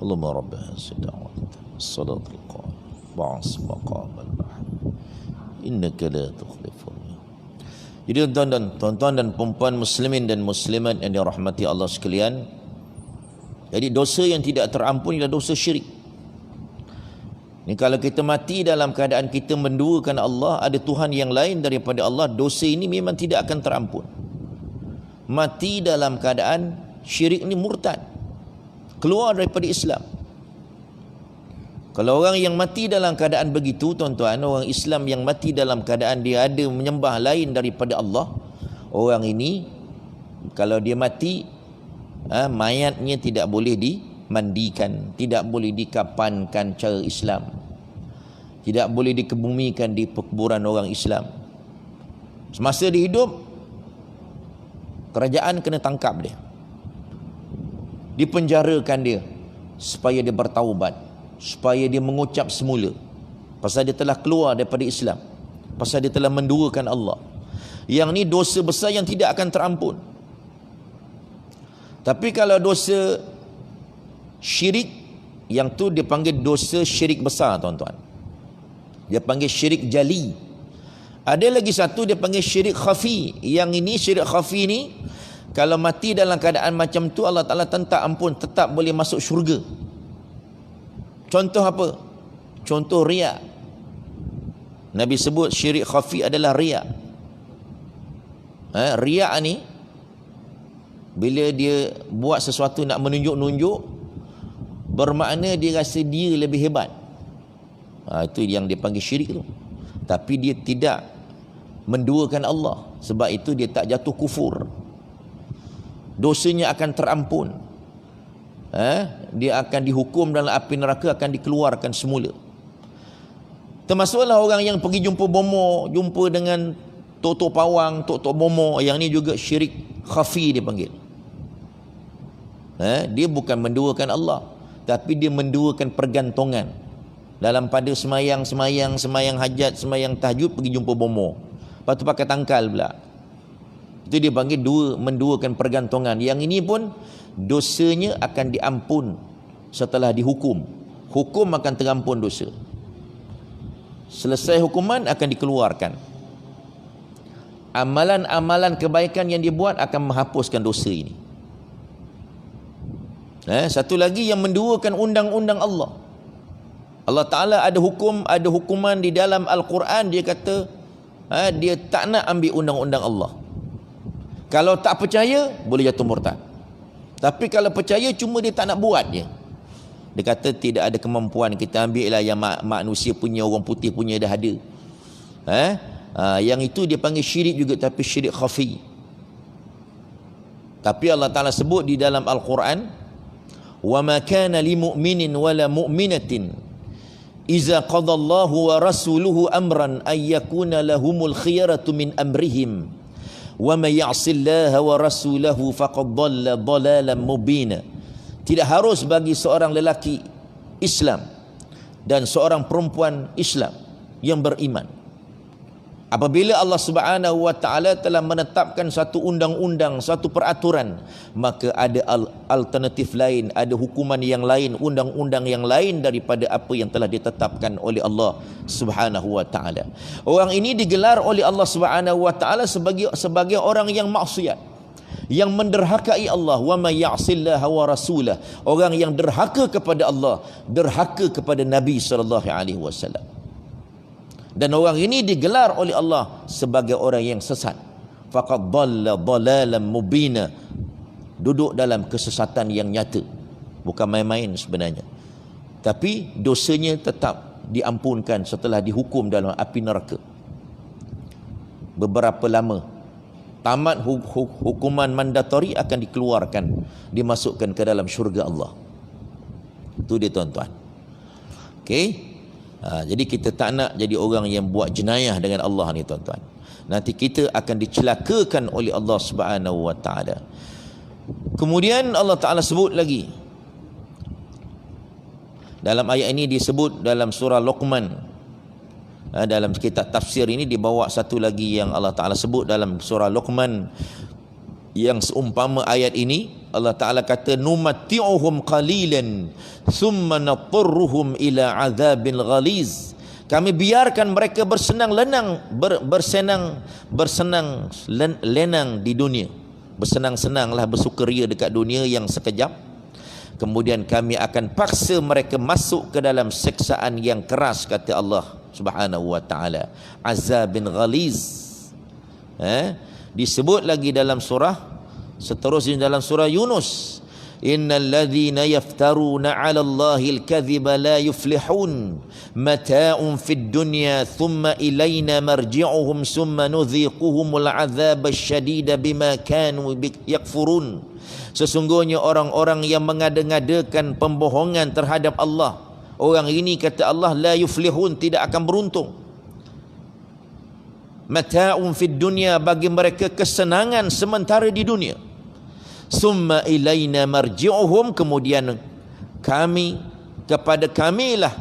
اللهم رب هذه الدعوة الصلاة القائمة بعث مقام المحمود innaka la tukhliful. Jadi tuan-tuan dan perempuan muslimin dan muslimat yang dirahmati Allah sekalian, jadi dosa yang tidak terampun ialah dosa syirik. Ni kalau kita mati dalam keadaan kita menduakan Allah, ada Tuhan yang lain daripada Allah, dosa ini memang tidak akan terampun. Mati dalam keadaan syirik ni murtad, keluar daripada Islam. Kalau orang yang mati dalam keadaan begitu, tuan-tuan, orang Islam yang mati dalam keadaan dia ada menyembah lain daripada Allah, orang ini kalau dia mati, mayatnya tidak boleh dimandikan, tidak boleh dikapankan cara Islam, tidak boleh dikebumikan di perkuburan orang Islam. Semasa dia hidup, kerajaan kena tangkap dia, dipenjarakan dia supaya dia bertaubat, supaya dia mengucap semula pasal dia telah keluar daripada Islam, pasal dia telah menduakan Allah. Yang ni dosa besar yang tidak akan terampun. Tapi kalau dosa syirik, yang tu dia panggil dosa syirik besar, tuan-tuan. Dia panggil syirik jali. Ada lagi satu dia panggil syirik khafi. Yang ini syirik khafi ni, kalau mati dalam keadaan macam tu, Allah Ta'ala tetap ampun, tetap boleh masuk syurga. Contoh apa? Contoh riak. Nabi sebut syirik khafi adalah riak. Riak ni, bila dia buat sesuatu nak menunjuk-nunjuk, bermakna dia rasa dia lebih hebat. Itu yang dia panggil syirik tu. Tapi dia tidak menduakan Allah. Sebab itu dia tak jatuh kufur. Dosanya akan terampun. Dia akan dihukum dalam api neraka, akan dikeluarkan semula. Termasuklah orang yang pergi jumpa bomo, jumpa dengan tok-tok pawang, tok-tok bomo. Yang ni juga syirik khafi dia panggil. Dia bukan menduakan Allah, tapi dia menduakan pergantungan. Dalam pada semayang hajat, semayang tahajud, pergi jumpa bomo. Lepas tu pakai tangkal pula. Itu dia panggil menduakan pergantungan. Yang ini pun dosanya akan diampun setelah dihukum. Hukum akan terampun dosa. Selesai hukuman akan dikeluarkan. Amalan-amalan kebaikan yang dibuat akan menghapuskan dosa ini. Satu lagi yang menduakan undang-undang Allah. Allah Ta'ala ada hukuman di dalam Al-Quran. Dia kata dia tak nak ambil undang-undang Allah. Kalau tak percaya, boleh jatuh murtad. Tapi kalau percaya, cuma dia tak nak buat je. Dia kata tidak ada kemampuan, kita ambil lah yang manusia punya, orang putih punya dah ada. Yang itu dia panggil syirik juga, tapi syirik khafi. Tapi Allah Ta'ala sebut di dalam Al-Quran, وَمَا كَانَ لِمُؤْمِنٍ وَلَا مُؤْمِنَةٍ إِذَا قَضَى اللَّهُ وَرَسُولُهُ أَمْرًا أَنْ يَكُونَ لَهُمُ الْخِيَرَةُ مِنْ أَمْرِهِمْ وَمَنْ يَعْصِ اللَّهَ وَرَسُولَهُ فَقَدْ ضَلَّ ضَلَالًا مُبِينًا. Tidak harus bagi seorang lelaki Islam dan seorang perempuan Islam yang beriman, apabila Allah Subhanahu wa Ta'ala telah menetapkan satu undang-undang, satu peraturan, maka ada alternatif lain, ada hukuman yang lain, undang-undang yang lain daripada apa yang telah ditetapkan oleh Allah Subhanahu wa Ta'ala. Orang ini digelar oleh Allah Subhanahu wa Ta'ala sebagai orang yang maksiat, yang menderhakai Allah. Wa may ya'sillaha wa rasulah, orang yang derhaka kepada Allah, derhaka kepada Nabi sallallahu alaihi wasallam. Dan orang ini digelar oleh Allah sebagai orang yang sesat. Faqad dhalla dhalalan mubina, duduk dalam kesesatan yang nyata, bukan main-main sebenarnya. Tapi dosanya tetap diampunkan setelah dihukum dalam api neraka. Beberapa lama, tamat hukuman mandatori, akan dikeluarkan, dimasukkan ke dalam syurga Allah. Itu dia, tuan-tuan. Okey. Jadi kita tak nak jadi orang yang buat jenayah dengan Allah ni, tuan-tuan. Nanti kita akan dicelakakan oleh Allah Subhanahu wa Ta'ala. Kemudian Allah Ta'ala sebut lagi dalam ayat ini, disebut dalam surah Luqman. Dalam kitab tafsir ini dibawa satu lagi yang Allah Ta'ala sebut dalam surah Luqman, yang seumpama ayat ini. Allah Ta'ala kata, numatti'uhum qalilan thumma natturruhum ila azabil ghaliz. Kami biarkan mereka bersenang lenang di dunia. Bersenang-senanglah, bersukaria dekat dunia yang sekejap. Kemudian kami akan paksa mereka masuk ke dalam siksaan yang keras, kata Allah Subhanahu wa taala. Azabin ghaliz. Disebut lagi dalam surah seterusnya, dalam surah Yunus, innal ladzina yaftaruna 'ala Allahil kadhiba la yuflihun mata'un fid dunya thumma ilayna marji'uhum thumma nudhiquhumul 'adzabasy syadida bima kanu yakfurun. Sesungguhnya orang-orang yang mengada-ngadakan pembohongan terhadap Allah, orang ini, kata Allah, la yuflihun, tidak akan beruntung. Mata'un fid dunya, bagi mereka kesenangan sementara di dunia. Summa ilaina marji'uhum, kemudian kepada kamilah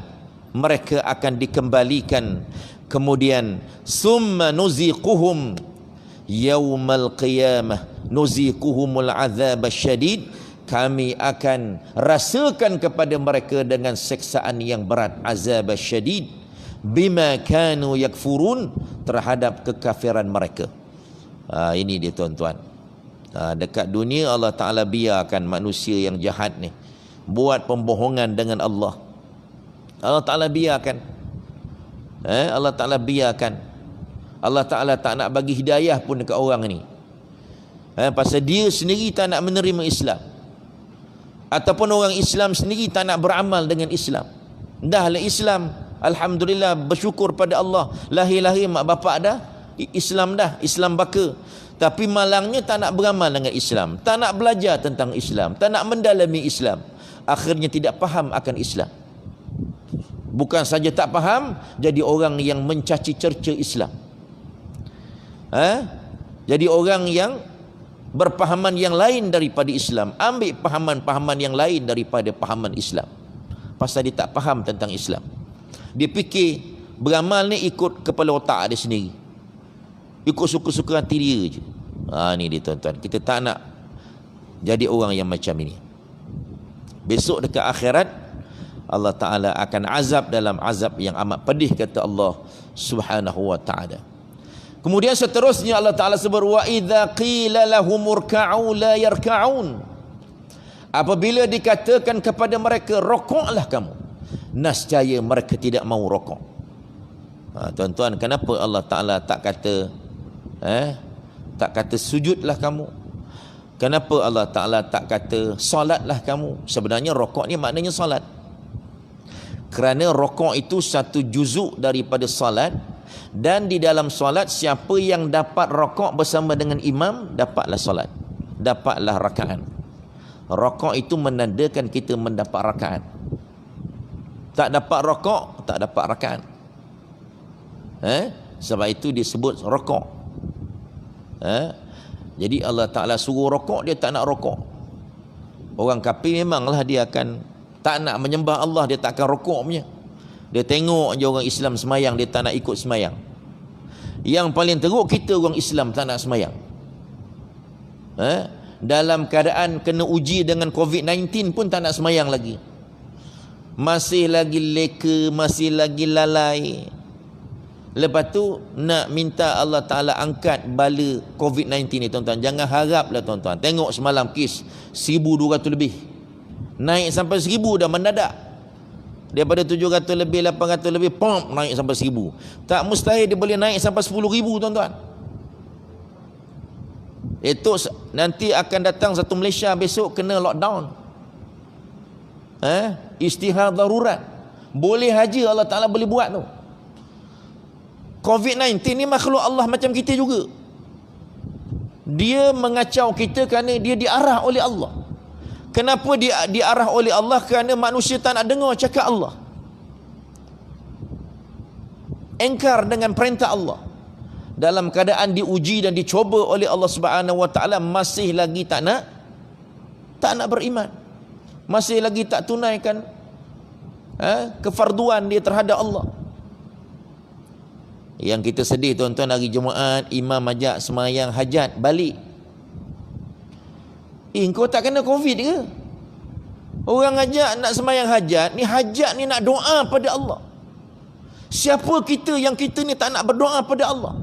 mereka akan dikembalikan. Kemudian summa nuziquhum yaumal qiyamah nuziquhumul azab syadid, kami akan rasakan kepada mereka dengan siksaan yang berat, azab syadid, bima kanu yakfurun, terhadap kekafiran mereka. Ini dia tuan-tuan. Dekat dunia Allah Ta'ala biarkan manusia yang jahat ni buat pembohongan dengan Allah. Allah Ta'ala biarkan. Allah Ta'ala biarkan. Allah Ta'ala tak nak bagi hidayah pun dekat orang ni. Pasal dia sendiri tak nak menerima Islam. Ataupun orang Islam sendiri tak nak beramal dengan Islam. Dahlah Islam, alhamdulillah, bersyukur pada Allah. Lahir-lahir mak bapak dah Islam dah, Islam baka. Tapi malangnya tak nak beramal dengan Islam, tak nak belajar tentang Islam, tak nak mendalami Islam. Akhirnya tidak faham akan Islam. Bukan saja tak faham, jadi orang yang mencaci cerca Islam. Jadi orang yang berpahaman yang lain daripada Islam, ambil pahaman-pahaman yang lain daripada pahaman Islam. Pasal dia tak faham tentang Islam. Dia fikir beramal ni ikut kepala otak dia sendiri, ikut suka-suka hati dia je. Ni dia tuan-tuan. Kita tak nak jadi orang yang macam ini. Besok dekat akhirat Allah Ta'ala akan azab dalam azab yang amat pedih, kata Allah Subhanahu wa ta'ala. Kemudian seterusnya Allah Ta'ala sebut, wa idza qila lahum urka'u la yarka'un. Apabila dikatakan kepada mereka, rokoklah kamu, nescaya mereka tidak mau rokok. Tuan-tuan, kenapa Allah Ta'ala tak kata sujudlah kamu? Kenapa Allah Ta'ala tak kata solatlah kamu? Sebenarnya rokok ni maknanya solat. Kerana rokok itu satu juzuk daripada solat, dan di dalam solat siapa yang dapat rokok bersama dengan imam, dapatlah solat, dapatlah rakaat. Rokok itu menandakan kita mendapat rakaat. Tak dapat rokok, tak dapat rakaat. Sebab itu disebut rokok. Jadi Allah Ta'ala suruh rokok, dia tak nak rokok. Orang kafir memanglah dia akan tak nak menyembah Allah, dia tak akan rokok punya. Dia tengok je orang Islam semayang, dia tak nak ikut semayang. Yang paling teruk, kita orang Islam tak nak semayang. Dalam keadaan kena uji dengan COVID-19 pun tak nak semayang lagi. Masih lagi leka, masih lagi lalai. Lepas tu nak minta Allah Ta'ala angkat bala COVID-19 ni, tuan-tuan. Jangan haraplah, tuan-tuan. Tengok semalam kes 1,200 lebih. Naik sampai 1,000 dah mendadak. Daripada 700 lebih, 800 lebih, pom, naik sampai 1,000. Tak mustahil dia boleh naik sampai 10,000, tuan-tuan. Itu nanti akan datang satu Malaysia besok kena lockdown. Istihar darurat. Boleh haji, Allah Ta'ala boleh buat tu. COVID-19 ni makhluk Allah macam kita juga. Dia mengacau kita kerana dia diarah oleh Allah. Kenapa dia diarah oleh Allah? Kerana manusia tak nak dengar cakap Allah, engkar dengan perintah Allah. Dalam keadaan diuji dan dicoba oleh Allah Subhanahu wa ta'ala, masih lagi tak nak beriman, masih lagi tak tunaikan kefarduan dia terhadap Allah. Yang kita sedih, tuan-tuan, hari Jumaat imam ajak semayang hajat, balik. Kau tak kena COVID ke? Orang ajak nak semayang hajat ni nak doa pada Allah. Siapa kita yang kita ni tak nak berdoa pada Allah?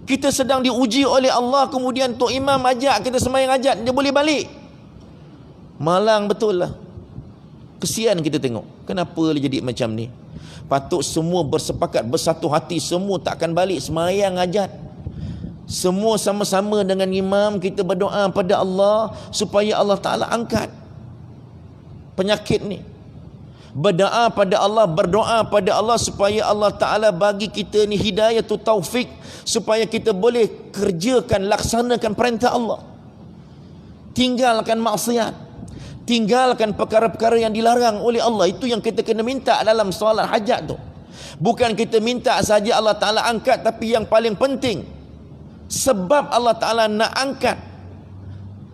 Kita sedang diuji oleh Allah, kemudian Tok Imam ajak kita sembahyang hajat, dia boleh balik. Malang betul lah. Kesian kita tengok. Kenapa dia jadi macam ni? Patut semua bersepakat, bersatu hati, semua takkan balik sembahyang hajat. Semua sama-sama dengan imam kita berdoa pada Allah supaya Allah Ta'ala angkat penyakit ni. Berdoa pada Allah supaya Allah Ta'ala bagi kita ni hidayah tu taufik, supaya kita boleh kerjakan, laksanakan perintah Allah, tinggalkan maksiat, tinggalkan perkara-perkara yang dilarang oleh Allah. Itu yang kita kena minta dalam solat hajat tu. Bukan kita minta saja Allah Ta'ala angkat, tapi yang paling penting, sebab Allah Ta'ala nak angkat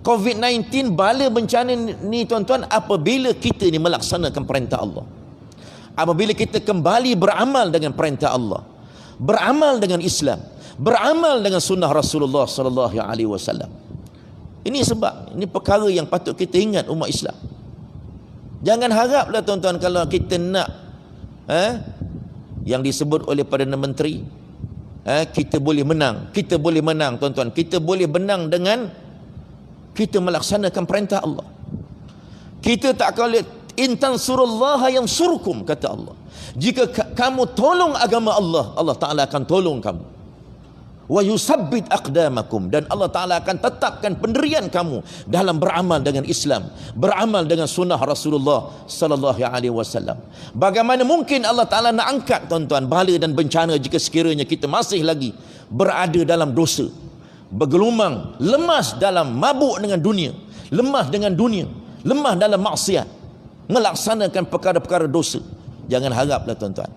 COVID-19, bala bencana ni tuan-tuan, apabila kita ni melaksanakan perintah Allah, apabila kita kembali beramal dengan perintah Allah, beramal dengan Islam, beramal dengan sunnah Rasulullah sallallahu alaihi wasallam. Ini sebab, ini perkara yang patut kita ingat umat Islam. Jangan haraplah tuan-tuan kalau kita nak yang disebut oleh Perdana Menteri, kita boleh menang. Kita boleh menang tuan-tuan. Kita boleh menang dengan kita melaksanakan perintah Allah. Kita tak boleh, in tansurullaha yansurkum, kata Allah. Jika kamu tolong agama Allah, Allah Ta'ala akan tolong kamu. Wa yusabbit aqdamakum, dan Allah Ta'ala akan tetapkan pendirian kamu dalam beramal dengan Islam, beramal dengan sunnah Rasulullah sallallahu alaihi wasallam. Bagaimana mungkin Allah Ta'ala nak angkat tuan-tuan bala dan bencana jika sekiranya kita masih lagi berada dalam dosa, bergelumang, lemas dalam mabuk dengan dunia, lemah dengan dunia, lemah dalam maksiat, melaksanakan perkara-perkara dosa. Jangan haraplah tuan-tuan.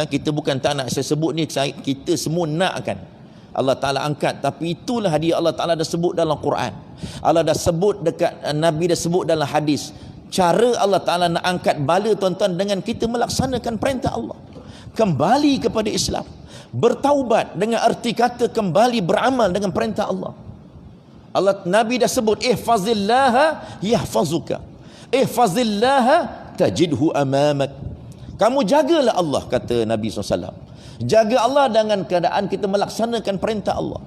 Kita bukan tak nak saya sebut ni, kita semua nakkan Allah Ta'ala angkat, tapi itulah hadiah Allah Ta'ala dah sebut dalam Quran. Allah dah sebut dekat Nabi, dah sebut dalam hadis. Cara Allah Ta'ala nak angkat bala tuan-tuan dengan kita melaksanakan perintah Allah, kembali kepada Islam, bertaubat, dengan arti kata kembali beramal dengan perintah Allah. Nabi dah sebut, ihfazillaha yahfazuka, ihfazillaha tajidhu amamak. Kamu jagalah Allah, kata Nabi SAW. Jaga Allah dengan keadaan kita melaksanakan perintah Allah,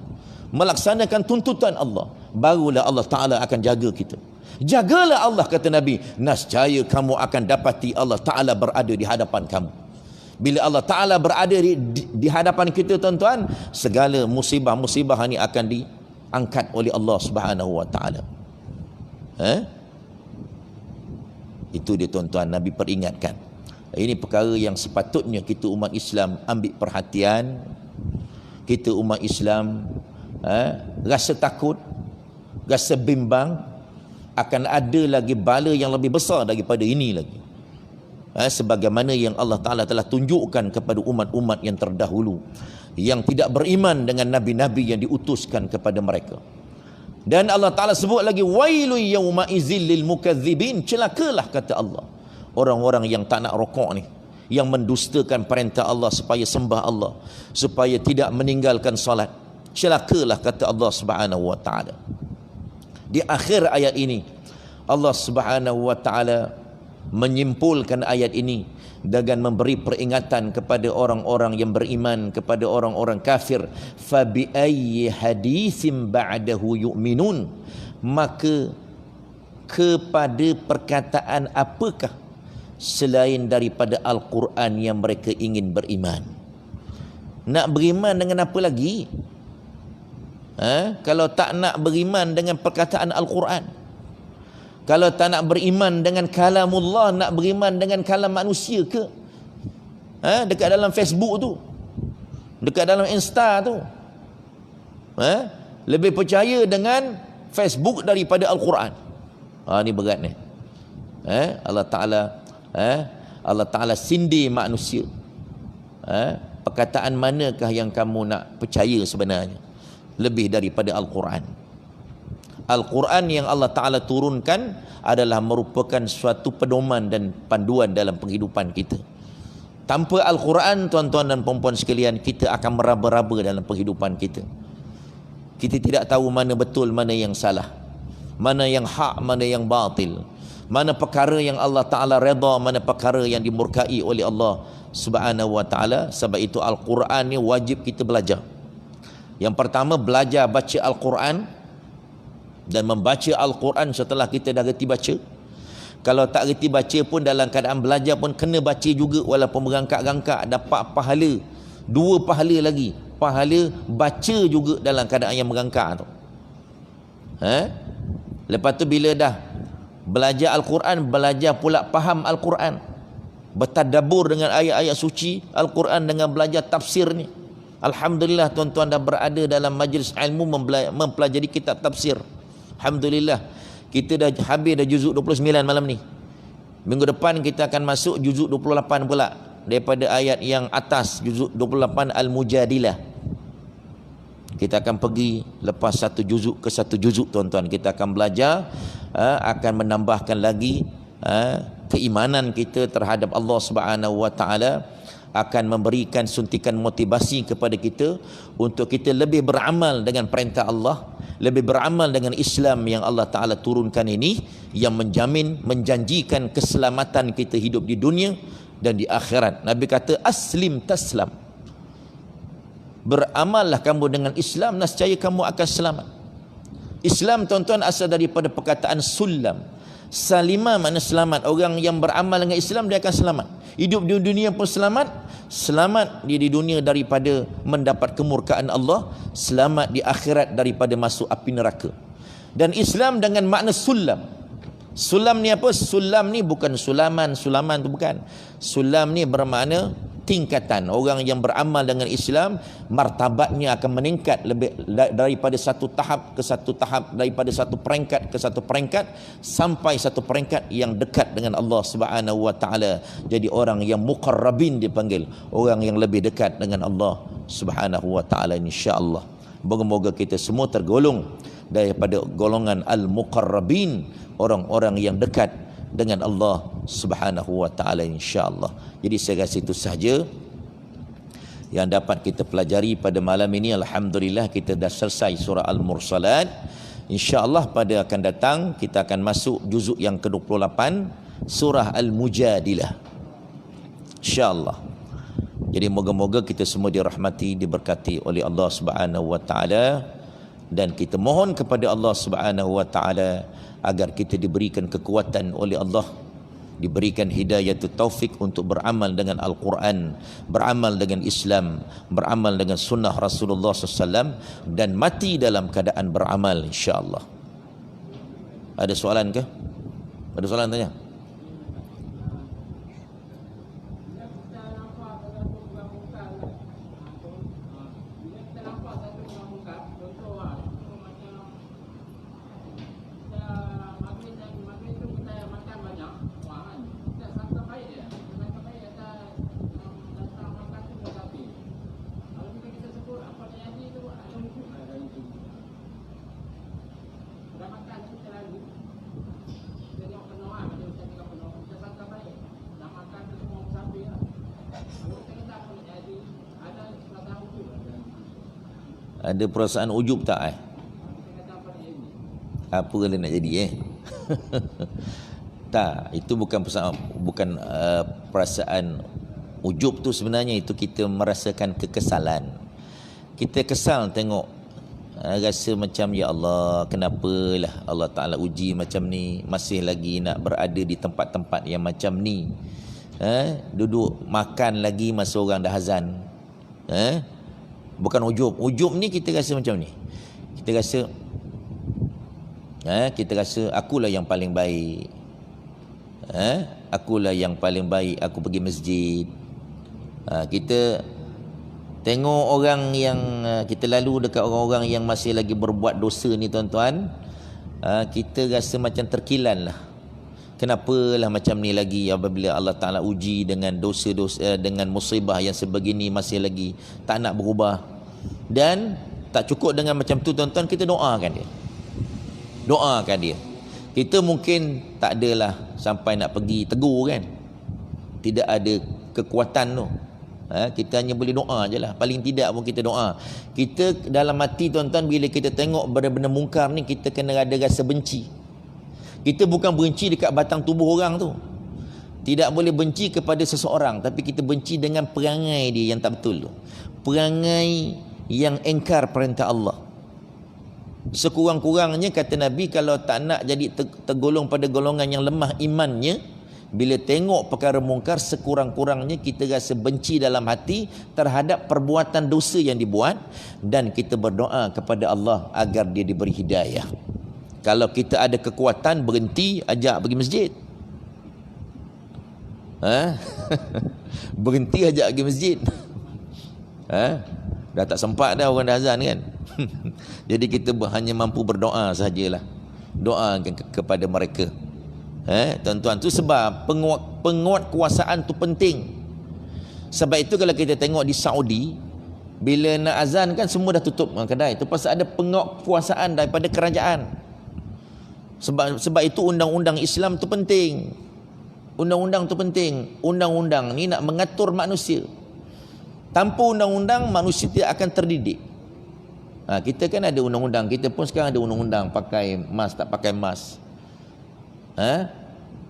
melaksanakan tuntutan Allah, barulah Allah Ta'ala akan jaga kita. Jagalah Allah, kata Nabi, nascaya kamu akan dapati Allah Ta'ala berada di hadapan kamu. Bila Allah Ta'ala berada di hadapan kita tuan-tuan, segala musibah-musibah ini akan diangkat oleh Allah Subhanahu Wa Ta'ala. Itu dia tuan-tuan, Nabi peringatkan. Ini perkara yang sepatutnya kita umat Islam ambil perhatian. Kita umat Islam rasa takut, rasa bimbang, akan ada lagi bala yang lebih besar daripada ini lagi. Sebagaimana yang Allah Ta'ala telah tunjukkan kepada umat-umat yang terdahulu yang tidak beriman dengan nabi-nabi yang diutuskan kepada mereka. Dan Allah Ta'ala sebut lagi, wailun yawma idzil lil mukadzibin, celakalah, kata Allah, orang-orang yang tak nak rokok ni, yang mendustakan perintah Allah supaya sembah Allah, supaya tidak meninggalkan salat. Celakalah, kata Allah Subhanahu Wa Ta'ala. Di akhir ayat ini Allah Subhanahu Wa Ta'ala menyimpulkan ayat ini dengan memberi peringatan kepada orang-orang yang beriman, kepada orang-orang kafir. Fabi ayyi haditsin ba'dahu yu'minun, maka kepada perkataan apakah selain daripada Al-Quran yang mereka ingin beriman? Nak beriman dengan apa lagi? Kalau tak nak beriman dengan perkataan Al-Quran, kalau tak nak beriman dengan kalamullah, nak beriman dengan kalam manusia ke? Dekat dalam Facebook tu, dekat dalam Insta tu, lebih percaya dengan Facebook daripada Al-Quran. Ni berat ni. Allah Ta'ala sindir manusia. Perkataan manakah yang kamu nak percaya sebenarnya lebih daripada Al-Quran? Al-Quran yang Allah Ta'ala turunkan adalah merupakan suatu pedoman dan panduan dalam kehidupan kita. Tanpa Al-Quran, tuan-tuan dan puan-puan sekalian, kita akan meraba-raba dalam kehidupan kita. Kita tidak tahu mana betul, mana yang salah, mana yang hak, mana yang batil, mana perkara yang Allah Ta'ala redha, mana perkara yang dimurkai oleh Allah Subhanahu wa Ta'ala. Sebab itu Al-Quran ni wajib kita belajar. Yang pertama, belajar baca Al-Quran, dan membaca Al-Quran setelah kita dah reti baca. Kalau tak reti baca pun, dalam keadaan belajar pun kena baca juga, walaupun berangkat-rangkat, dapat pahala, 2 pahala lagi, pahala baca juga dalam keadaan yang merangkak tu. Lepas tu bila dah belajar Al-Quran, belajar pula faham Al-Quran, bertadabbur dengan ayat-ayat suci Al-Quran, dengan belajar tafsir ni. Alhamdulillah tuan-tuan dah berada dalam majlis ilmu mempelajari kitab tafsir. Alhamdulillah, kita dah habis dah juzuk 29 malam ni. Minggu depan kita akan masuk juzuk 28 pula, daripada ayat yang atas, juzuk 28 Al-Mujadilah. Kita akan pergi lepas satu juzuk ke satu juzuk tuan-tuan. Kita akan belajar, akan menambahkan lagi keimanan kita terhadap Allah Subhanahu wa Ta'ala, akan memberikan suntikan motivasi kepada kita untuk kita lebih beramal dengan perintah Allah, lebih beramal dengan Islam yang Allah Ta'ala turunkan ini, yang menjanjikan keselamatan kita hidup di dunia dan di akhirat. Nabi kata aslim taslam, beramallah kamu dengan Islam, nescaya kamu akan selamat. Islam tuan-tuan asal daripada perkataan sulam. Salimah makna selamat. Orang yang beramal dengan Islam, dia akan selamat. Hidup di dunia pun selamat. Selamat dia di dunia daripada mendapat kemurkaan Allah. Selamat di akhirat daripada masuk api neraka. Dan Islam dengan makna sulam. Sulam ni apa? Sulam ni bukan sulaman tu bukan. Sulam ni bermakna tingkatan. Orang yang beramal dengan Islam, martabatnya akan meningkat lebih daripada satu tahap ke satu tahap, daripada satu peringkat ke satu peringkat, sampai satu peringkat yang dekat dengan Allah Subhanahu wa Ta'ala. Jadi orang yang muqarrabin dipanggil, orang yang lebih dekat dengan Allah Subhanahu wa Ta'ala, insya-Allah. Moga-moga kita semua tergolong daripada golongan al-muqarrabin, orang-orang yang dekat dengan Allah Subhanahu wa Ta'ala, insya-Allah. Jadi saya rasa itu sahaja yang dapat kita pelajari pada malam ini. Alhamdulillah kita dah selesai surah Al-Mursalat. Insya-Allah pada akan datang kita akan masuk juzuk yang ke-28, surah Al-Mujadilah, insya-Allah. Jadi moga-moga kita semua dirahmati, diberkati oleh Allah Subhanahu wa Ta'ala, dan kita mohon kepada Allah Subhanahu wa Ta'ala agar kita diberikan kekuatan oleh Allah, diberikan hidayah taufik untuk beramal dengan Al-Quran, beramal dengan Islam, beramal dengan sunnah Rasulullah SAW, dan mati dalam keadaan beramal, insya-Allah. Ada soalan ke? Ada soalan tanya? Ada perasaan ujub tak? Apa kena nak jadi Tak, itu bukan perasaan ujub tu. Sebenarnya itu kita merasakan kekesalan. Kita kesal tengok, rasa macam ya Allah, kenapalah Allah Ta'ala uji macam ni, masih lagi nak berada di tempat-tempat yang macam ni. Duduk makan lagi masa orang dah azan. Bukan ujub. Ujub ni kita rasa macam ni. Kita rasa akulah yang paling baik. Akulah yang paling baik, aku pergi masjid. Kita tengok orang yang kita lalu dekat orang-orang yang masih lagi berbuat dosa ni tuan-tuan, kita rasa macam terkilan lah. Kenapalah macam ni lagi apabila Allah Ta'ala uji dengan dosa-dosa, dengan musibah yang sebegini masih lagi tak nak berubah. Dan tak cukup dengan macam tu tuan-tuan, kita doakan dia. Kita mungkin tak adalah sampai nak pergi tegur kan, tidak ada kekuatan tu. Kita hanya boleh doa je lah. Paling tidak pun kita doa. Kita dalam hati tuan-tuan, bila kita tengok benda-benda mungkar ni, kita kena ada rasa benci. Kita bukan benci dekat batang tubuh orang tu. Tidak boleh benci kepada seseorang, tapi kita benci dengan perangai dia yang tak betul tu. Perangai yang engkar perintah Allah. Sekurang-kurangnya kata Nabi, kalau tak nak jadi tergolong pada golongan yang lemah imannya, bila tengok perkara mungkar, sekurang-kurangnya kita rasa benci dalam hati terhadap perbuatan dosa yang dibuat, dan kita berdoa kepada Allah agar dia diberi hidayah. Kalau kita ada kekuatan, berhenti, ajak pergi masjid. Berhenti ajak pergi masjid. Dah tak sempat dah, orang dah azan kan. Jadi kita hanya mampu berdoa sajalah. Doa kepada mereka. Tuan-tuan, tu sebab penguatkuasaan tu penting. Sebab itu kalau kita tengok di Saudi, bila nak azan kan semua dah tutup kedai. Tu pasal ada penguatkuasaan daripada kerajaan. Sebab itu undang-undang Islam tu penting. Undang-undang tu penting. Undang-undang ni nak mengatur manusia. Tanpa undang-undang, manusia tidak akan terdidik. Kita kan ada undang-undang. Kita pun sekarang ada undang-undang pakai mask, tak pakai mask.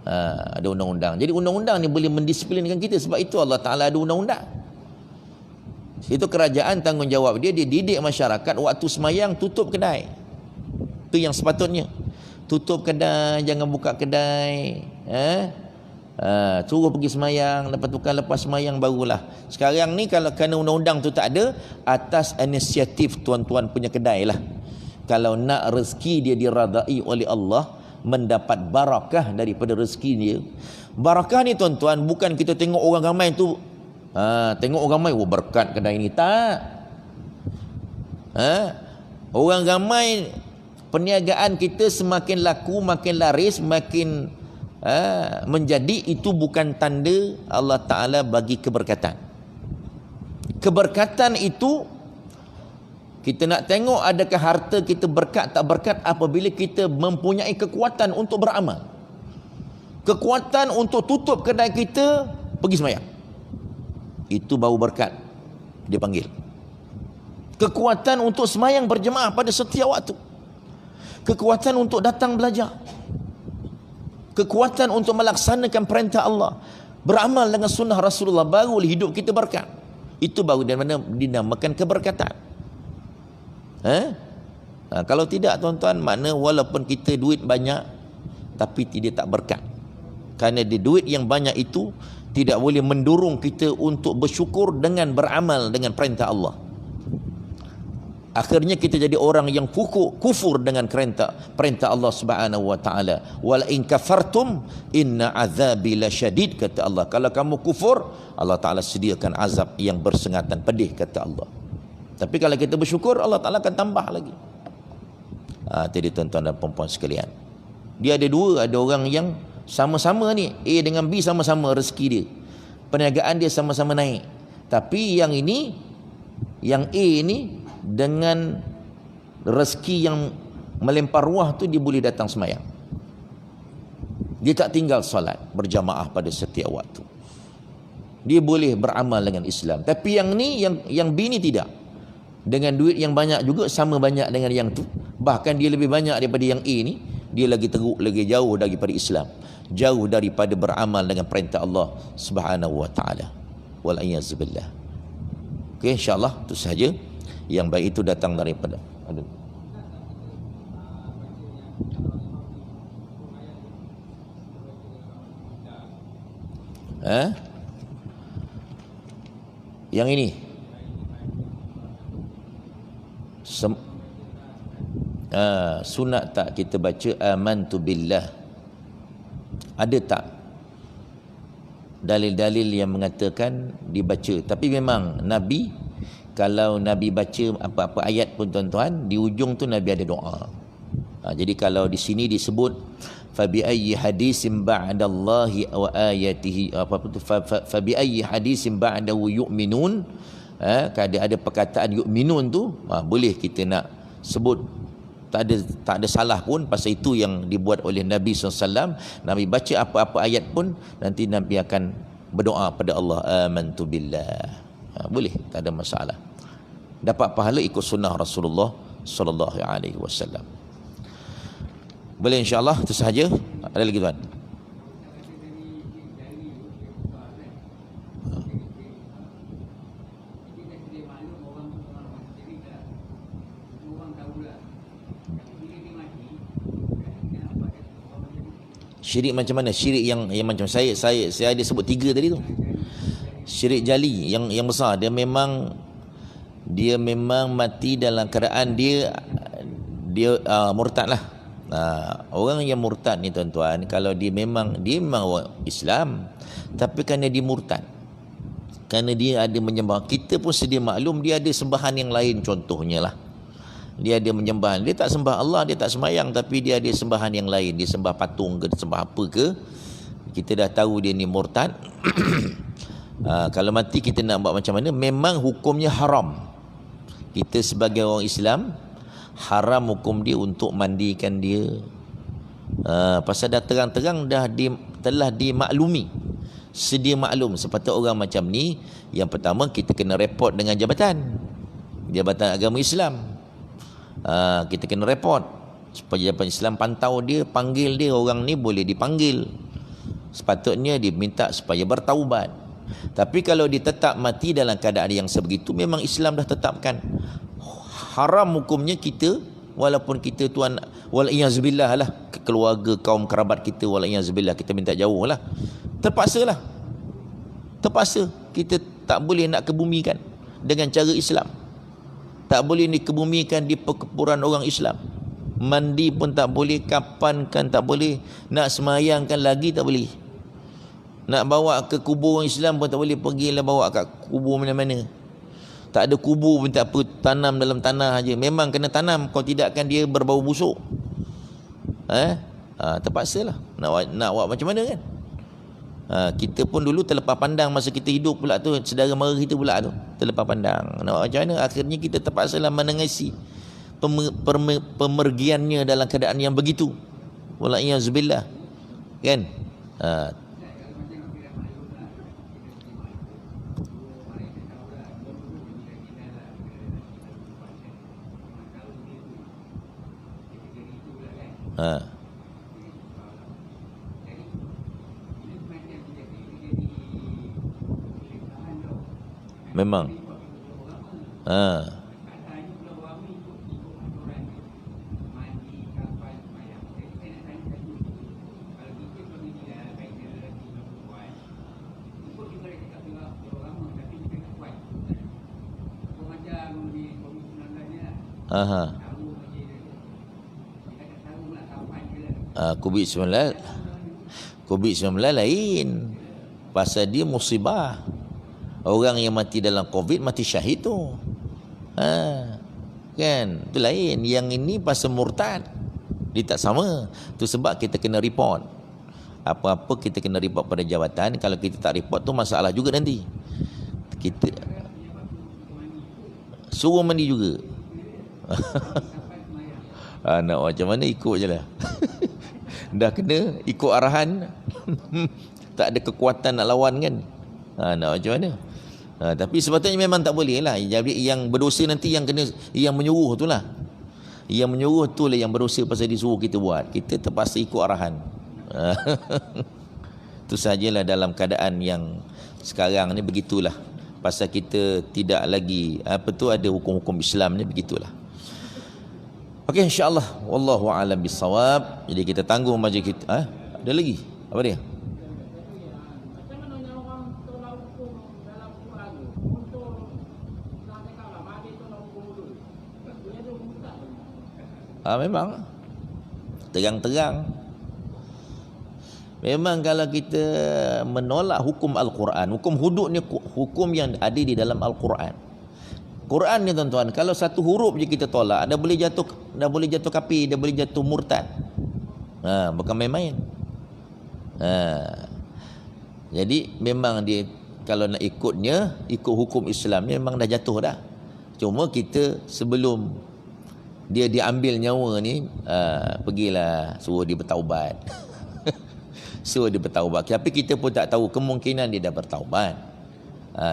Ada undang-undang. Jadi undang-undang ni boleh mendisiplinkan kita. Sebab itu Allah Ta'ala ada undang-undang. Itu kerajaan tanggungjawab dia. Dia didik masyarakat waktu semayang tutup kedai. Itu yang sepatutnya. Tutup kedai, jangan buka kedai. Suruh pergi semayang, lepas tu kan lepas semayang barulah. Sekarang ni kalau kerana undang-undang tu tak ada, atas inisiatif tuan-tuan punya kedai lah. Kalau nak rezeki dia diradai oleh Allah, mendapat barakah daripada rezeki dia. Barakah ni tuan-tuan bukan kita tengok orang ramai tu, tengok orang ramai, berkat kedai ni. Tak. Orang ramai, perniagaan kita semakin laku, makin laris, makin menjadi, itu bukan tanda Allah Ta'ala bagi keberkatan. Keberkatan itu kita nak tengok adakah harta kita berkat tak berkat apabila kita mempunyai kekuatan untuk beramal, kekuatan untuk tutup kedai kita, pergi semayang. Itu baru berkat dia panggil. Kekuatan untuk semayang berjemaah pada setiap waktu, kekuatan untuk datang belajar, kekuatan untuk melaksanakan perintah Allah, beramal dengan sunnah Rasulullah, baru hidup kita berkat. Itu baru dinamakan keberkatan. Kalau tidak tuan-tuan, makna walaupun kita duit banyak tapi tidak tak berkat. Kerana di duit yang banyak itu tidak boleh mendorong kita untuk bersyukur dengan beramal dengan perintah Allah. Akhirnya kita jadi orang yang kufur dengan perintah Allah Subhanahu wa taala. Wala in kafartum inna azabi lasyadid, kata Allah. Kalau kamu kufur, Allah Taala sediakan azab yang bersengatan pedih, kata Allah. Tapi kalau kita bersyukur, Allah Taala akan tambah lagi. Jadi tuan-tuan dan puan-puan sekalian, dia ada dua, ada orang yang sama-sama ni, A dengan B sama-sama rezeki dia, perniagaan dia sama-sama naik. Tapi yang ini, yang A ni dengan rezeki yang melempar ruah tu, dia boleh datang semayang, dia tak tinggal solat berjamaah pada setiap waktu, dia boleh beramal dengan Islam. Tapi yang ni, yang B ni tidak. Dengan duit yang banyak juga, sama banyak dengan yang tu, bahkan dia lebih banyak daripada yang A ni, dia lagi teruk, lagi jauh daripada Islam, jauh daripada beramal dengan perintah Allah Subhanahu wa taala. Wal a'yazubillah. Okey, insya-Allah itu sahaja. Yang baik itu datang daripada yang ini sunat tak kita baca amantu billah? Ada tak dalil-dalil yang mengatakan dibaca? Tapi memang Nabi, kalau Nabi baca apa-apa ayat pun tuan-tuan, di ujung tu Nabi ada doa. Jadi kalau di sini disebut fa bi ayyi hadisin ba'dallahi wa ayatihi, apa tu, fa bi ayyi hadisin ba'dahu yu'minun, kalau ada perkataan yu'minun tu, boleh kita nak sebut, tak ada salah pun, pasal itu yang dibuat oleh Nabi SAW. Nabi baca apa-apa ayat pun, nanti Nabi akan berdoa pada Allah, amantu billah. Boleh, tak ada masalah. Dapat pahala ikut sunnah Rasulullah sallallahu alaihi wasallam. Boleh insya-Allah, itu sahaja. Ada lagi tuan? Syirik macam mana? Syirik yang macam saya ada sebut 3 tadi tu. Syirik jali yang besar, dia memang mati dalam keadaan dia murtad lah. Orang yang murtad ni tuan-tuan, kalau dia memang orang Islam, tapi kerana dia murtad, kerana dia ada menyembah, kita pun sedia maklum dia ada sembahan yang lain, contohnya lah dia ada menyembah, dia tak sembah Allah, dia tak sembahyang, tapi dia ada sembahan yang lain, dia sembah patung ke, dia sembah apa ke, kita dah tahu dia ni murtad. Kalau mati kita nak buat macam mana? Memang hukumnya haram. Kita sebagai orang Islam, haram hukum dia untuk mandikan dia. Pasal dah terang-terang telah dimaklumi, sedia maklum. Sepatutnya orang macam ni, yang pertama kita kena report dengan Jabatan Agama Islam. Kita kena report supaya Jabatan Islam pantau dia, panggil dia. Orang ni boleh dipanggil, sepatutnya diminta supaya bertaubat. Tapi kalau dia tetap mati dalam keadaan yang sebegitu, memang Islam dah tetapkan haram hukumnya kita, walaupun kita tuan wal-iyazubillah lah, keluarga kaum kerabat kita wal-iyazubillah, kita minta jauh lah, terpaksa kita tak boleh nak kebumikan dengan cara Islam, tak boleh dikebumikan di perkumpulan orang Islam. Mandi pun tak boleh, kapankan tak boleh, nak semayangkan lagi tak boleh, nak bawa ke kubur orang Islam pun tak boleh. Pergilah bawa kat kubur mana-mana, tak ada kubur pun tak apa, tanam dalam tanah aja. Memang kena tanam, kalau tidak kan dia berbau busuk. Terpaksalah nak buat macam mana kan. Kita pun dulu terlepas pandang masa kita hidup pula tu, saudara mara kita pula tu terlepas pandang. Nak buat macam mana? Akhirnya kita terpaksalah menengasi pemergiannya dalam keadaan yang begitu. Walaiyazubillah kan. Memang COVID-19 lain, pasal dia musibah. Orang yang mati dalam COVID mati syahid tu, kan, itu lain. Yang ini pasal murtad, dia tak sama. Tu sebab kita kena report. Apa-apa kita kena report pada jabatan. Kalau kita tak report tu masalah juga nanti. Kita suruh mandi juga. Nak macam mana ikut je lah. Dah kena ikut arahan. Tak ada kekuatan nak lawan kan. Nak macam mana. Tapi sepatutnya memang tak boleh lah. Jadi yang berdosa nanti yang menyuruh tu lah. Yang menyuruh tu lah yang berdosa pasal disuruh kita buat. Kita terpaksa ikut arahan. Itu sahajalah dalam keadaan yang sekarang ni, begitulah. Pasal kita tidak lagi ada hukum-hukum Islam ni, begitulah. Okey, insya-Allah wallahu a'lam bissawab. Jadi kita tangguh majlis kita. Ada lagi? Apa dia? Memang terang-terang. Memang kalau kita menolak hukum Al-Quran, hukum hudud ni hukum yang ada di dalam Al-Quran. Quran ni tuan-tuan, kalau satu huruf je kita tolak, dah boleh jatuh kafir, dah boleh jatuh murtad. Bukan main-main. Jadi memang dia kalau nak ikut hukum Islam ni memang dah jatuh dah. Cuma kita sebelum dia diambil nyawa ni, pergilah suruh dia bertaubat. Suruh dia bertaubat. Tapi kita pun tak tahu, kemungkinan dia dah bertaubat.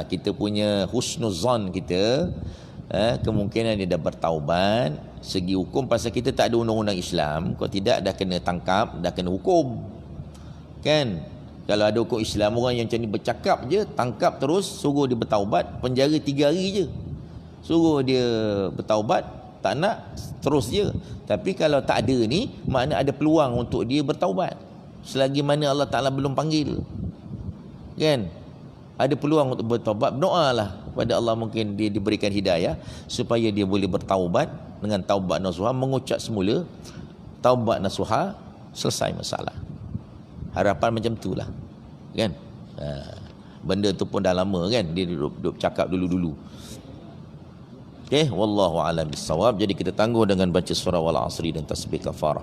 Kita punya husnuzan kita, kemungkinan dia dah bertaubat. segi hukum pasal kita tak ada undang-undang Islam. Kalau tidak dah kena tangkap, dah kena hukum. Kan? Kalau ada hukum Islam, orang yang macam ni bercakap je, tangkap terus, suruh dia bertaubat, penjara 3 hari je. Suruh dia bertaubat, tak nak, terus je. Tapi kalau tak ada ni, makna ada peluang untuk dia bertaubat. Selagi mana Allah Ta'ala belum panggil. Kan? Ada peluang untuk bertaubat, berdoalah kepada Allah, mungkin dia diberikan hidayah supaya dia boleh bertaubat dengan taubat nasuha, mengucap semula taubat nasuha, selesai masalah. Harapan macam itulah. Kan? Benda tu pun dah lama kan, dia duduk cakap dulu-dulu. Okey, wallahu a'lam bissawab. Jadi kita tangguh dengan baca surah wal asri dan tasbih kafarah.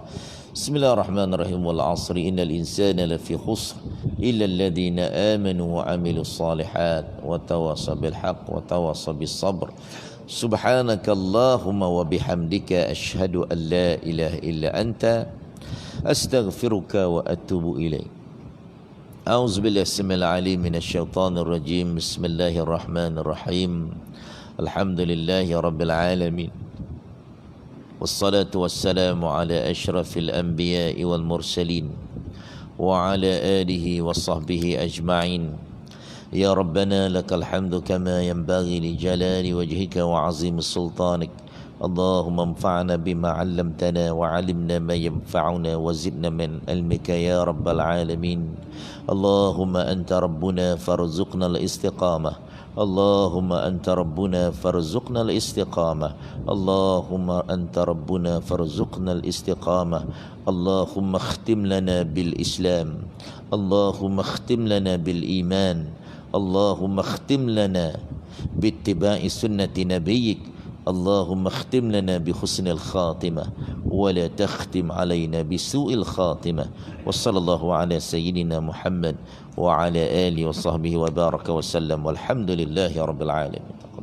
Bismillahirrahmanirrahim. Wal asri innal insana lafi khusr illa alladhina amanu wa amilus salihat wa tawasaw bil haqq wa tawasaw bis sabr. Subhanakallahumma wa bihamdika asyhadu an la ilaha illa anta astaghfiruka wa atubu ilaik. A'udzu billahi samil alim minasy syaithanir rajim. Bismillahirrahmanirrahim. Alhamdulillahi rabbil alamin. Wassalatu wassalamu ala asyrafil anbiya'i wal mursalin wa ala alihi wa sahbihi ajma'in. Ya Rabbana lakal hamdu kama yanbaghi li jalali wajhika wa azim sultanik. Allahumma anfa'na bima 'allamtana wa 'allimna ma yanfa'una wa zidna min ilmika ya rabbal alamin. Allahumma anta rabbuna farzuqna al-istiqamah. Allahumma anta rabbuna farzuqna al-istiqamah. Allahumma anta rabbuna farzuqna al-istiqamah. Allahumma khtim lana bil Islam. Allahumma khtim lana bil iman. Allahumma khtim lana bi ittiba'i sunnati nabiyyik. اللهم اختم لنا بحسن الخاتمة ولا تختم علينا بسوء الخاتمة. وصلى الله على سيدنا محمد وعلى آله وصحبه وبارك وسلم والحمد لله رب العالمين.